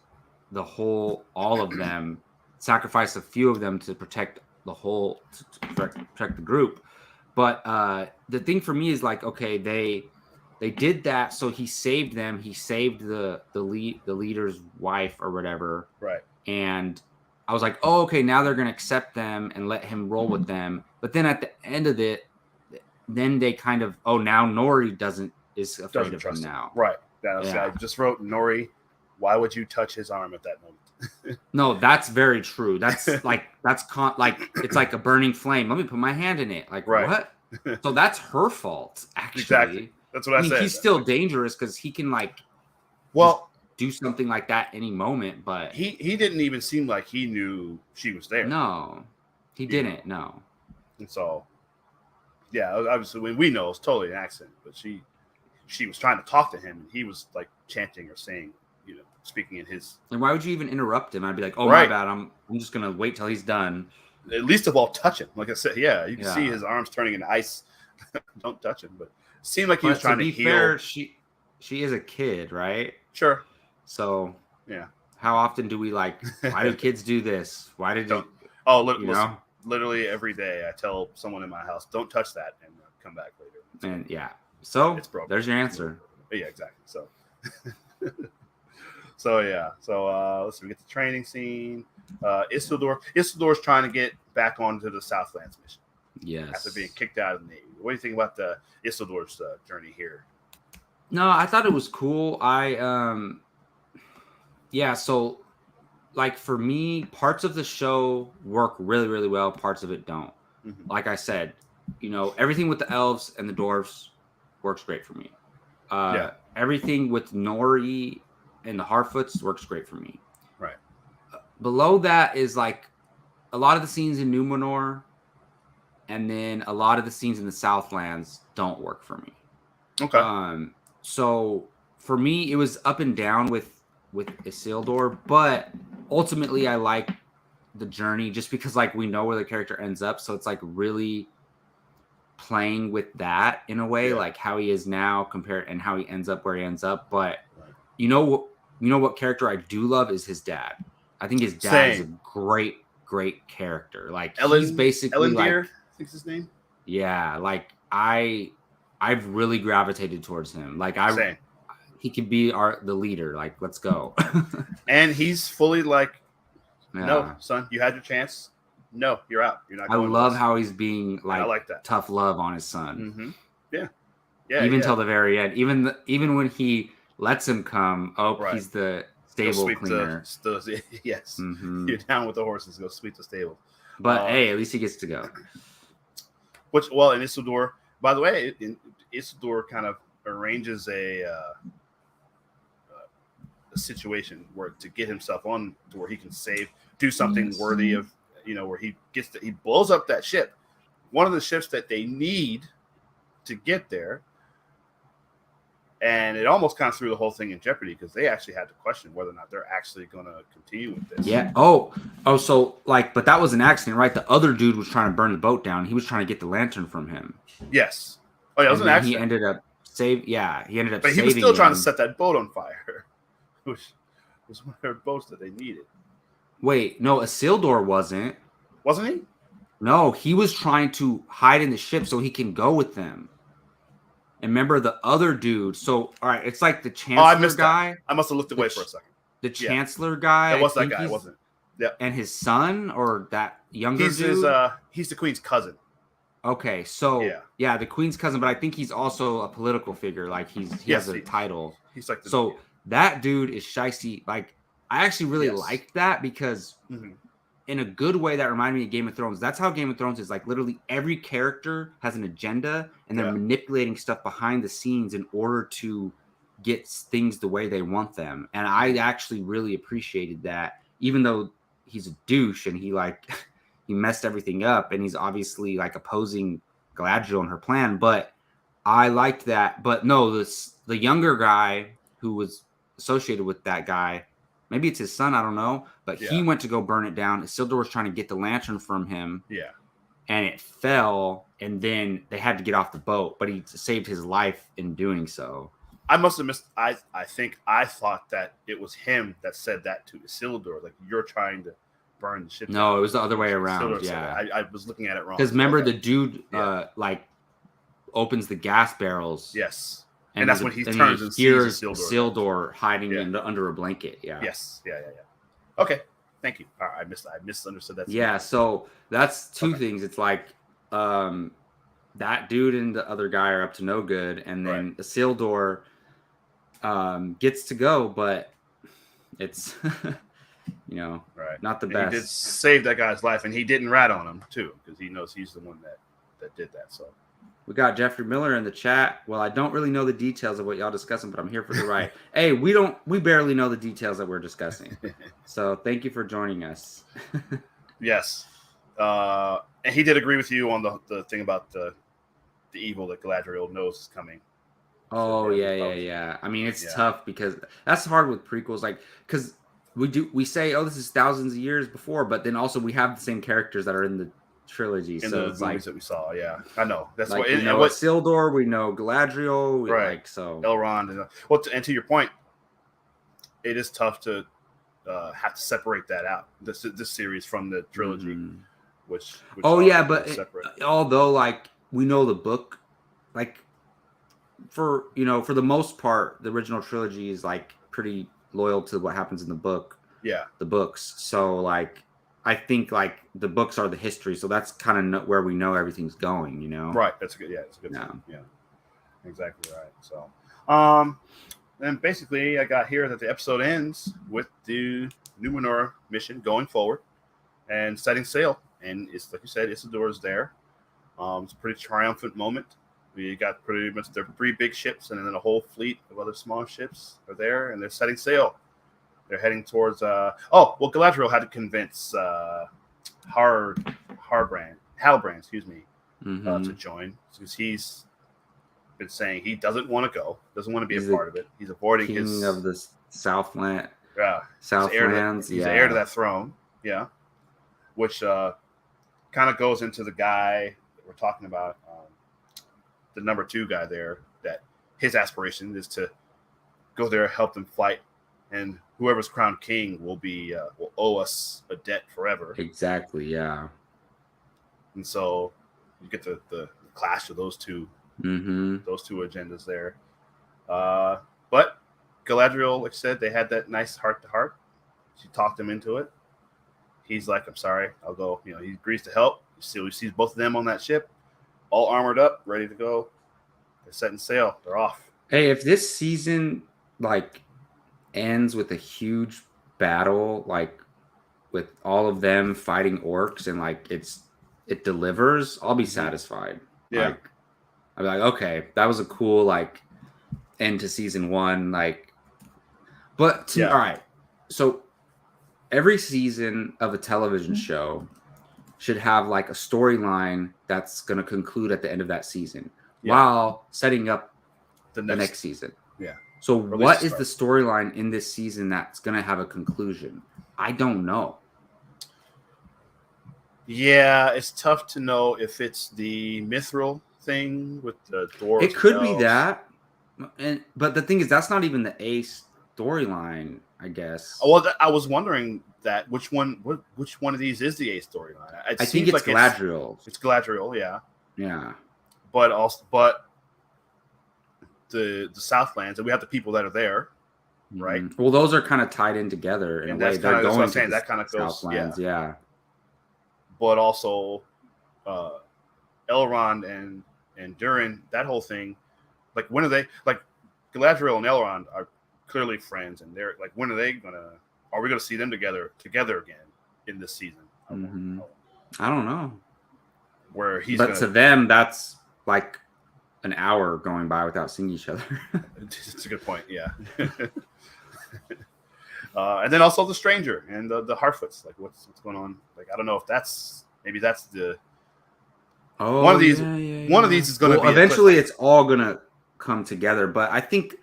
all of them, sacrifice a few of them to protect the whole, to protect the group. But the thing for me is like, okay, they did that, so he saved them. He saved the leader's wife or whatever. Right. And I was like, oh, okay, now they're gonna accept them and let him roll with them. But then at the end of it, then they kind of, now Nori is afraid of him now. Right. I just wrote, Nori, why would you touch his arm at that moment? No, that's very true. That's it's like a burning flame. Let me put my hand in it. Like, what? So that's her fault, actually. Exactly. That's what I said. He's still dangerous because he can do something like that any moment, but he didn't even seem like he knew she was there. No, he didn't. No. And so, obviously, when we know it's totally an accident, but she was trying to talk to him, and he was like chanting or saying, speaking in his. And why would you even interrupt him? I'd be like, oh, my bad. I'm just gonna wait till he's done. At least of all, touch him. Like I said, you can see his arms turning into ice. Don't touch him, but it seemed like he was trying to heal. Fair, she is a kid, right? Sure. So how often do we why do kids do this? Why did you? Oh, listen, literally every day I tell someone in my house, don't touch that, and come back later. And so it's broken. There's your answer. Yeah, exactly. So let's see, we get the training scene. Isildur's trying to get back onto the Southlands mission. Yes. After being kicked out of the Navy. What do you think about the Isildur's journey here? No, I thought it was cool. So like for me, parts of the show work really, really well. Parts of it don't. Mm-hmm. Like I said, everything with the elves and the dwarves works great for me. Everything with Nori and the Harfoots works great for me. Right. Below that is like a lot of the scenes in Numenor, and then a lot of the scenes in the Southlands don't work for me. Okay. So for me, it was up and down with Isildur, but ultimately I like the journey just because like we know where the character ends up, so it's like really playing with that in a way, like how he is now compared and how he ends up where he ends up. But you know what character I do love is his dad. I think his dad is a great character. Like he's basically like Elendil, I think his name. Yeah, like I've really gravitated towards him. Like he could be the leader. Like, let's go. And he's fully like, no, son, you had your chance. No, you're out. You're not going. I love how he's being I like that. Tough love on his son. Mm-hmm. Yeah. Even till the very end. Even when he lets him come. Oh, right. He's the stable cleaner. Yes. Mm-hmm. You're down with the horses. Go sweep the stable. But hey, at least he gets to go. In Isildur, by the way, Isildur kind of arranges a situation where to get himself on to where he can do something worthy of, where he blows up that ship, one of the ships that they need to get there, and it almost kind of threw the whole thing in jeopardy because they actually had to question whether or not they're actually going to continue with this. Yeah. So like, but that was an accident, right? The other dude was trying to burn the boat down. He was trying to get the lantern from him. Yes. Oh, yeah, it was an accident. He ended up But he was still trying to set that boat on fire, which was one of their boats that they needed. Wait, no, Isildur wasn't. Wasn't he? No, he was trying to hide in the ship so he can go with them. And remember the other dude. So, all right, it's like the Chancellor guy. I must have looked away for a second. The Chancellor guy. It was that guy, wasn't it? Yeah. And his son or that younger dude? He's the Queen's cousin. Okay, so yeah, the Queen's cousin, but I think he's also a political figure. Like he has a title. He's like that dude is shicey. Like I actually really liked that because in a good way that reminded me of Game of Thrones. That's how Game of Thrones is. Like literally every character has an agenda and they're manipulating stuff behind the scenes in order to get things the way they want them. And I actually really appreciated that, even though he's a douche and he messed everything up and he's obviously like opposing Galadriel and her plan, but I liked that. But no, the younger guy who was associated with that guy, maybe it's his son, I don't know, but he went to go burn it down. Isildur was trying to get the lantern from him. Yeah. And it fell, and then they had to get off the boat, but he saved his life in doing so. I must have missed. I think I thought that it was him that said that to Isildur, like you're trying to burn the ship. No, it was the other way around. I was looking at it wrong. Because remember, the dude opens the gas barrels. Yes. And that's when he turns and sees Isildur hiding under a blanket. Yeah. Yes. Yeah. Okay. Thank you. I misunderstood that. Yeah. So that's two things. It's like that dude and the other guy are up to no good, and then Isildur gets to go, but it's not the best. He did save that guy's life, and he didn't rat on him too, because he knows he's the one that did that. So. We got Jeffrey Miller in the chat. Well, I don't really know the details of what y'all discussing, but I'm here for the ride. Hey, we barely know the details that we're discussing. So thank you for joining us. Yes. And he did agree with you on the thing about the evil that Galadriel knows is coming. Oh, yeah. I mean, it's tough because that's hard with prequels. Like, because we say, oh, this is thousands of years before, but then also we have the same characters that are in the trilogy, in so the it's movies that we saw. I know that's like, what we know Isildur, we know Galadriel, right? So Elrond, and to your point, it is tough to have to separate that out. This series from the trilogy, which but although like we know the book, like for the most part, the original trilogy is like pretty loyal to what happens in the book. Yeah, the books. So like. I think like the books are the history, so that's kind of where we know everything's going, Right. That's good. Yeah, it's a good thing. Yeah, exactly right. So, then basically, I got here that the episode ends with the Numenor mission going forward and setting sail, and it's like you said, Isildur is there. It's a pretty triumphant moment. We got pretty much their 3 big ships, and then a whole fleet of other small ships are there, and they're setting sail. They're heading towards. Galadriel had to convince Halbrand, excuse me, to join, because he's been saying he doesn't want to go, doesn't want to be a part of it. He's avoiding king of the Southland. Yeah, Southlands. He's the heir to that throne. Yeah, which kind of goes into the guy that we're talking about, the number 2 guy there. That his aspiration is to go there, help them fight, and whoever's crowned king will owe us a debt forever. Exactly. Yeah. And so you get the clash of those two agendas there. But Galadriel, like I said, they had that nice heart-to-heart. She talked him into it. He's like, I'm sorry, I'll go. He agrees to help. We see both of them on that ship, all armored up, ready to go. They're setting sail. They're off. Hey, if this season ends with a huge battle, with all of them fighting orcs, and it delivers, I'll be satisfied. Yeah. I'll be like, okay, that was a cool end to season 1. All right. So every season of a television show should have a storyline that's going to conclude at the end of that season, while setting up the next season. Yeah. So what is the storyline in this season that's going to have a conclusion? I don't know. Yeah, it's tough to know if it's the mithril thing with the dwarves. It could be that, but the thing is, that's not even the A storyline, I guess. Well, I was wondering that which one of these is the A storyline. I think it's Galadriel. It's Galadriel, yeah. Yeah. But the Southlands, and we have the people that are there, right? Well, those are kind of tied in together in a way. They're going to that kind of goes, Southlands, yeah. But also, Elrond and Durin, that whole thing. When are they? Galadriel and Elrond are clearly friends, and they're when are they gonna? Are we gonna see them together again in this season? I don't know. Where to them, that's an hour going by without seeing each other. It's a good point. Yeah. And then also the stranger and the Harfoots. What's going on? I don't know if that's the one of these. One of these is going to be eventually. It's all going to come together, but I think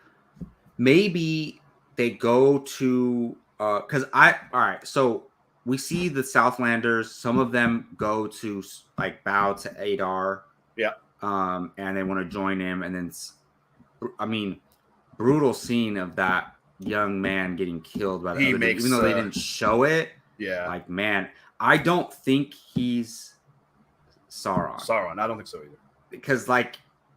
maybe they go to because all right. So we see the Southlanders. Some of them go to bow to Adar. Yeah. And they want to join him, and then brutal scene of that young man getting killed by the other even though they didn't show it. Yeah. Man, I don't think he's Sauron. I don't think so either. Because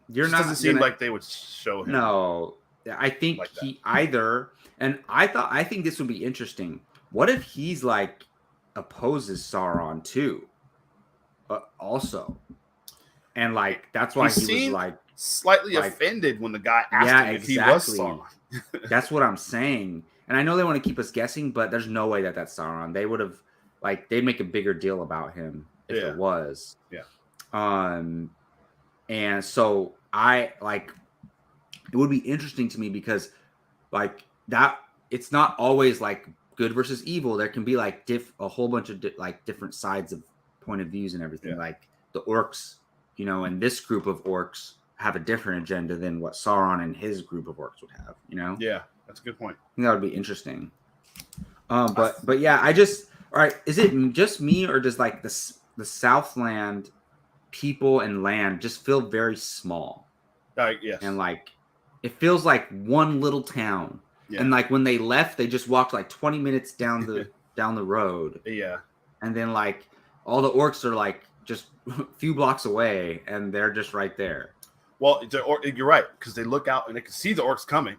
you're not doesn't seem like they would show him. No. I think he either, and I think this would be interesting. What if he's opposes Sauron too? Also. And that's why he was slightly offended when the guy asked him if he was Sauron. That's what I'm saying. And I know they want to keep us guessing, but there's no way that that's Sauron. They would have they'd make a bigger deal about him if it was. Yeah. And so it would be interesting to me because that it's not always good versus evil. There can be a whole bunch of different sides of point of views and everything. Yeah. The orcs, and this group of orcs have a different agenda than what Sauron and his group of orcs would have, Yeah, that's a good point. I think that would be interesting. But yeah, all right, is it just me or does the Southland people and land just feel very small? Yes. And it feels like one little town. Yeah. And when they left, they just walked 20 minutes down the road. Yeah. And then all the orcs are just a few blocks away, and they're just right there. Well, you're right, because they look out and they can see the orcs coming.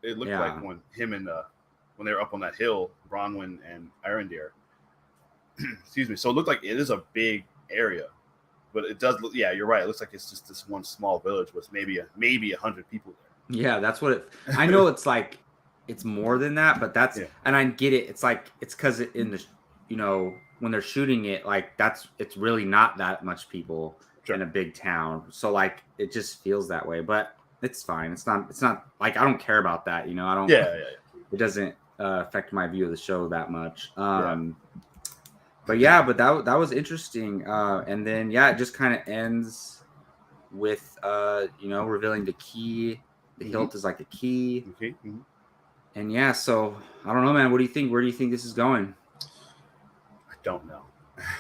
It looked like when they were up on that hill, Bronwyn and Arendir. Excuse me. So it looked like it is a big area, but it does look. Yeah, you're right. It looks like it's just this one small village with maybe 100 people there. Yeah, that's what it. I know it's it's more than that, but that's and I get it. It's it's because in the when they're shooting it, it's really not that much people. Sure. in a big town. So like it just feels that way, but it's fine. It's not like I don't care about that, you know. I don't. Yeah. It doesn't affect my view of the show that much. Yeah. But yeah, but that was interesting. And then yeah, it just kind of ends with revealing the key. The hilt is like a key. Okay. Mm-hmm. And yeah, so I don't know, man. What do you think? Where do you think this is going? I don't know.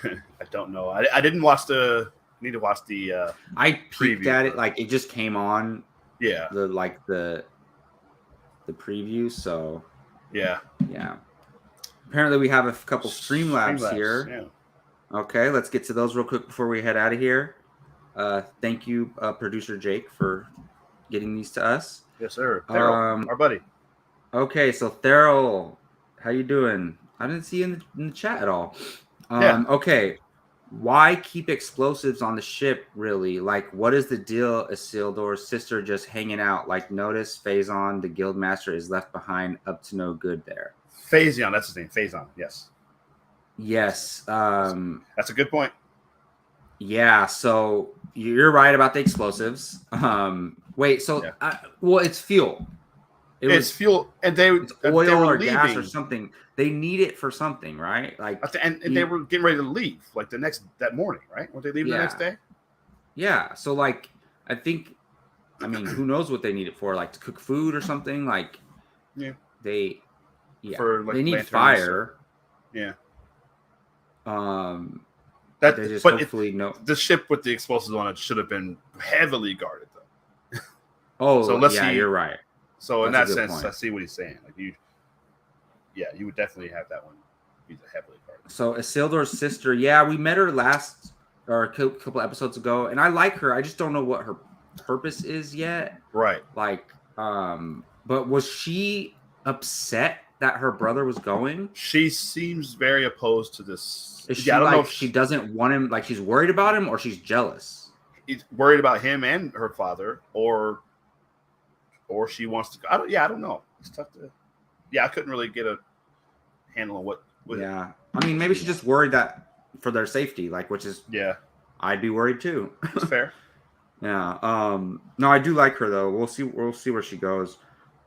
I don't know. I didn't watch the. Need to watch the. I peeked preview at it, first. like it just came on. Yeah. The preview. So Yeah. yeah. Apparently, we have a couple Streamlabs here. Yeah. Okay, let's get to those real quick before we head out of here. Thank you, producer Jake, for getting these to us. Yes, sir. Theryl, our buddy. Okay, so Theryl, how you doing? I didn't see you in the chat at all. Yeah. Okay, why keep explosives on the ship, really? Like, what is the deal, Isildur's sister just hanging out? Like, notice Phazon, the guild master, is left behind, up to no good there. Phazon, that's his name. Phazon, yes. Yes. That's a good point. Yeah, so you're right about the explosives. Wait, so well, it's fuel. It's fuel, and it's oil they were or leaving. gas or something. They need it for something, right? Like, and they were getting ready to leave, like that morning, right? Were they leaving the next day? Yeah. So, like, I mean, who knows what they need it for? Like to cook food or something? Like, they need fire. Yeah. That they just hopefully know. The ship with the explosives on it should have been heavily guarded, though. So you're right. So in that sense, I see what he's saying. Like you would definitely have that one be heavily guarded. So Isildur's sister, we met her a couple episodes ago, and I like her. I just don't know what her purpose is yet. Right. Like, but was she upset that her brother was going? She seems very opposed to this. Is she I don't know if she doesn't want him, like she's worried about him, or she's jealous? She's worried about him and her father, or she wants to go. I don't know. It's tough to. I couldn't really get a handle on what. I mean, maybe she's just worried that for their safety, like, which is I'd be worried too. It's fair. Yeah. No, I do like her though. We'll see where she goes.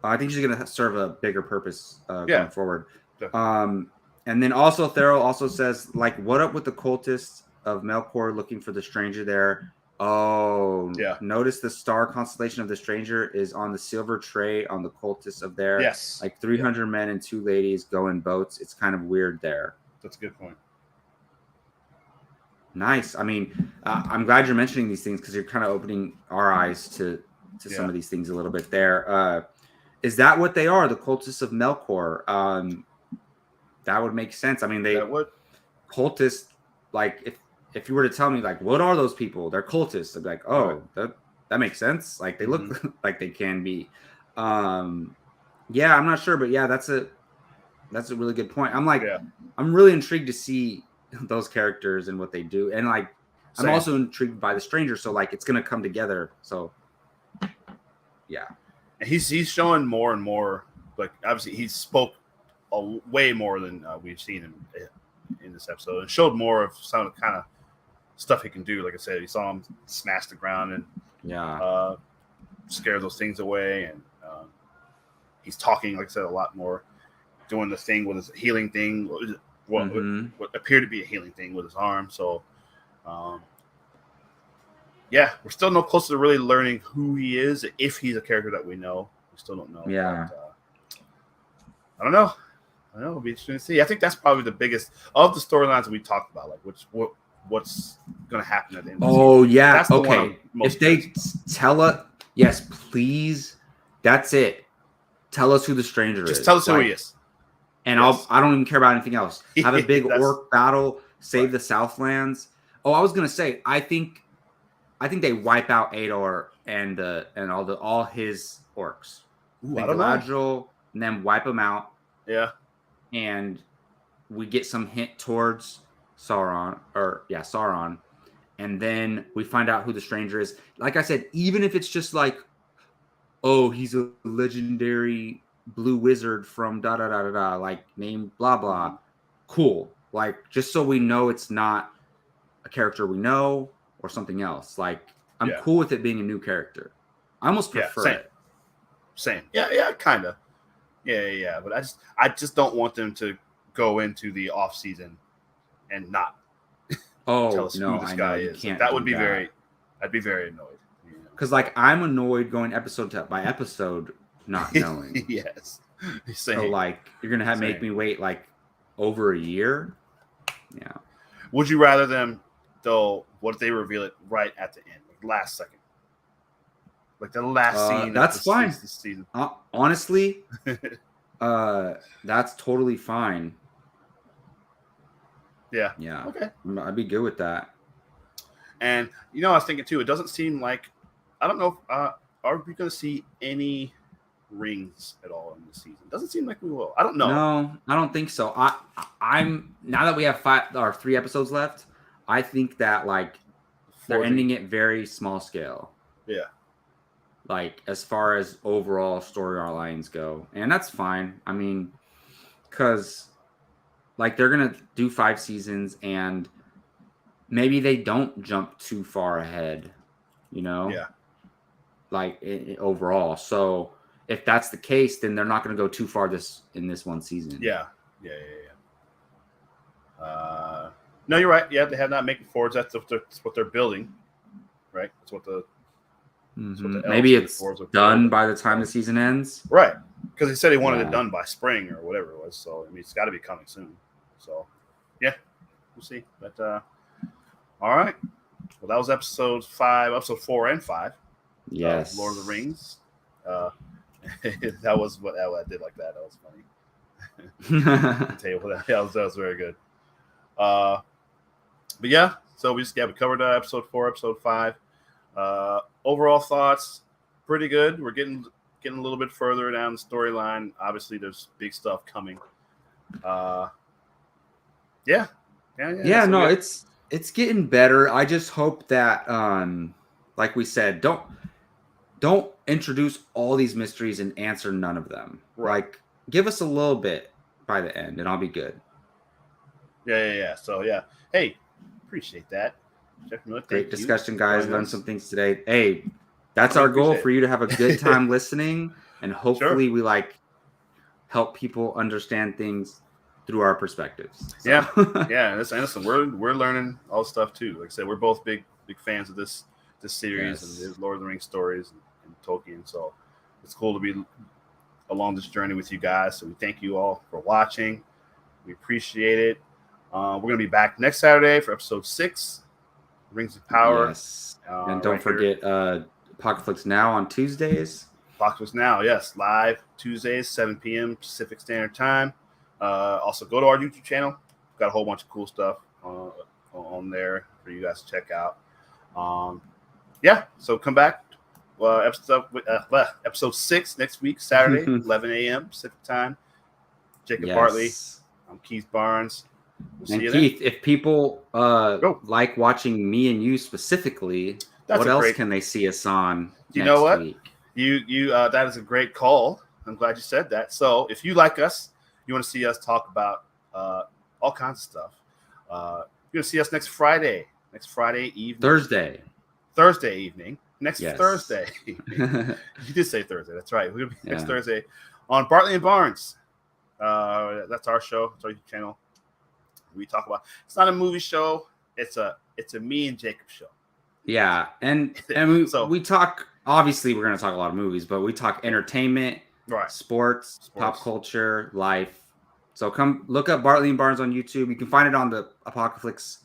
I think she's gonna serve a bigger purpose going forward. Definitely. And then also Theryl also says, like, what up with the cultists of Melkor looking for the stranger there? Oh, notice the star constellation of the stranger is on the silver tray on the cultists of there. Yes. Like 300 men and 2 ladies go in boats. It's kind of weird there. That's a good point. Nice. I mean, I'm glad you're mentioning these things because you're kind of opening our eyes to some of these things a little bit there. Is that what they are? The cultists of Melkor? That would make sense. I mean, cultists, like if you were to tell me, like, what are those people? They're cultists. I'd be like, oh, that makes sense. Like they look like they can be. I'm not sure, but that's a really good point. I'm like, I'm really intrigued to see those characters and what they do, and like, I'm also intrigued by the stranger. So like, it's gonna come together. So he's showing more and more. Like obviously, he spoke way more than we've seen in this episode, and showed more of some of the kind of stuff he can do. Like I said, you saw him smash the ground and scare those things away, and he's talking, like I said, a lot more, doing the thing with his healing thing, what appeared to be a healing thing with his arm. So we're still no closer to really learning who he is, if he's a character that we know. We still don't know. But, I don't know. It'll be interesting to see. I think that's probably the biggest of the storylines that we talked about, like what's going to happen at the end of the season. That's okay. If they tell us, yes, please, that's it. Tell us who the stranger is. Just tell us who he is. And I don't even care about anything else. Have a big orc battle, save the Southlands. Oh, I was going to say, I think they wipe out Ador and all his orcs. Ooh, I don't know. And then wipe them out. Yeah. And we get some hint towards Sauron, and then we find out who the stranger is. Like I said, even if it's just like, oh, he's a legendary blue wizard from da da da da da, like name blah blah, cool. Like just so we know it's not a character we know or something else. Like, I'm Yeah. cool with it being a new character. I almost prefer same. it. Same. Yeah, kind of. Yeah. But I just don't want them to go into the off season and not tell Oh us no, who this I guy know you is. can't. That do would be that. I'd be very annoyed. Because like I'm annoyed going episode by episode, not knowing. Yes. So Same. like you're gonna have make me wait like over a year. Yeah. Would you rather them though? What if they reveal it right at the end, like last second, like the last scene That's of fine. this season? Honestly, that's totally fine. Yeah. Yeah. Okay. I'd be good with that. And I was thinking too. It doesn't seem like I don't know. Are we going to see any rings at all in this season? Doesn't seem like we will. I don't know. No, I don't think so. I'm now that we have 3 episodes left. I think that like they're ending it very small scale. Yeah. Like as far as overall story lines go, and that's fine. I mean, because like they're gonna do 5 seasons, and maybe they don't jump too far ahead. Yeah. Like overall. So if that's the case, then they're not going to go too far in this one season. Yeah. No, you're right. Yeah, they have not making forwards. That's what they're building, right? That's what the maybe it's done by the time the season ends. Right, because he said he wanted it done by spring or whatever it was. So I mean, it's got to be coming soon. So yeah, we'll see. But all right. Well, that was episode 4 and 5. Yes, Lord of the Rings. That was what I did like that. That was funny. Table. That was very good. But yeah, so we covered episode 4, episode 5. Overall thoughts, pretty good. We're getting a little bit further down the storyline. Obviously, there's big stuff coming. Yeah. No, it's getting better. I just hope that, like we said, don't introduce all these mysteries and answer none of them. Right. Like, give us a little bit by the end, and I'll be good. Yeah. So yeah, hey, appreciate that. Great discussion, guys. Learned some things today. Hey, that's our goal, for you to have a good time listening, and hopefully we help people understand things through our perspectives. So. Yeah. Listen, we're learning all stuff too. Like I said, we're both big fans of this series and his Lord of the Rings stories and Tolkien. So it's cool to be along this journey with you guys. So we thank you all for watching. We appreciate it. We're going to be back next Saturday for episode 6, Rings of Power. Yes. And don't forget Apocalypse Now on Tuesdays. Apocalypse Now, yes. Live Tuesdays, 7 p.m. Pacific Standard Time. Also, go to our YouTube channel. We've got a whole bunch of cool stuff on there for you guys to check out. So come back. Episode 6 next week, Saturday, 11 a.m. Pacific Time. Jacob Bartley. I'm Keith Barnes. We'll and Keith, if people like watching me and you specifically, what else can they see us on next week? You that is a great call. I'm glad you said that. So if you like us, you want to see us talk about all kinds of stuff. You're going to see us next Friday evening. Thursday evening. Thursday. You did say Thursday. That's right. We're going to be next Thursday on Bartley and Barnes. That's our show. It's our YouTube channel. We talk about. It's not a movie show. It's a me and Jacob show. Yeah, and we talk. Obviously, we're going to talk a lot of movies, but we talk entertainment, sports, pop culture, life. So come look up Bartley and Barnes on YouTube. You can find it on the Apocalypse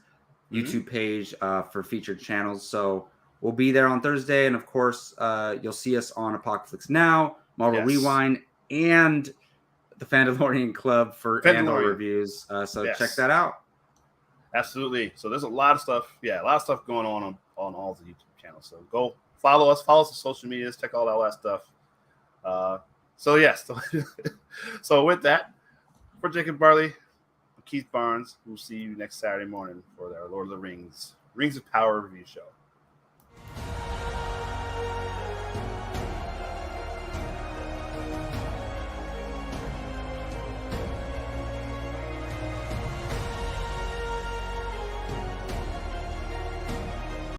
YouTube page for featured channels. So we'll be there on Thursday, and of course, you'll see us on Apocalypse Now, Marvel Rewind, and the Fandalorian Club for Andor reviews. Check that out. Absolutely. So there's a lot of stuff. Yeah, a lot of stuff going on all the YouTube channels. So go follow us on social medias, check all that stuff. So with that, for Jacob Bartley, I'm Keith Barnes. We'll see you next Saturday morning for our Lord of the Rings of Power review show.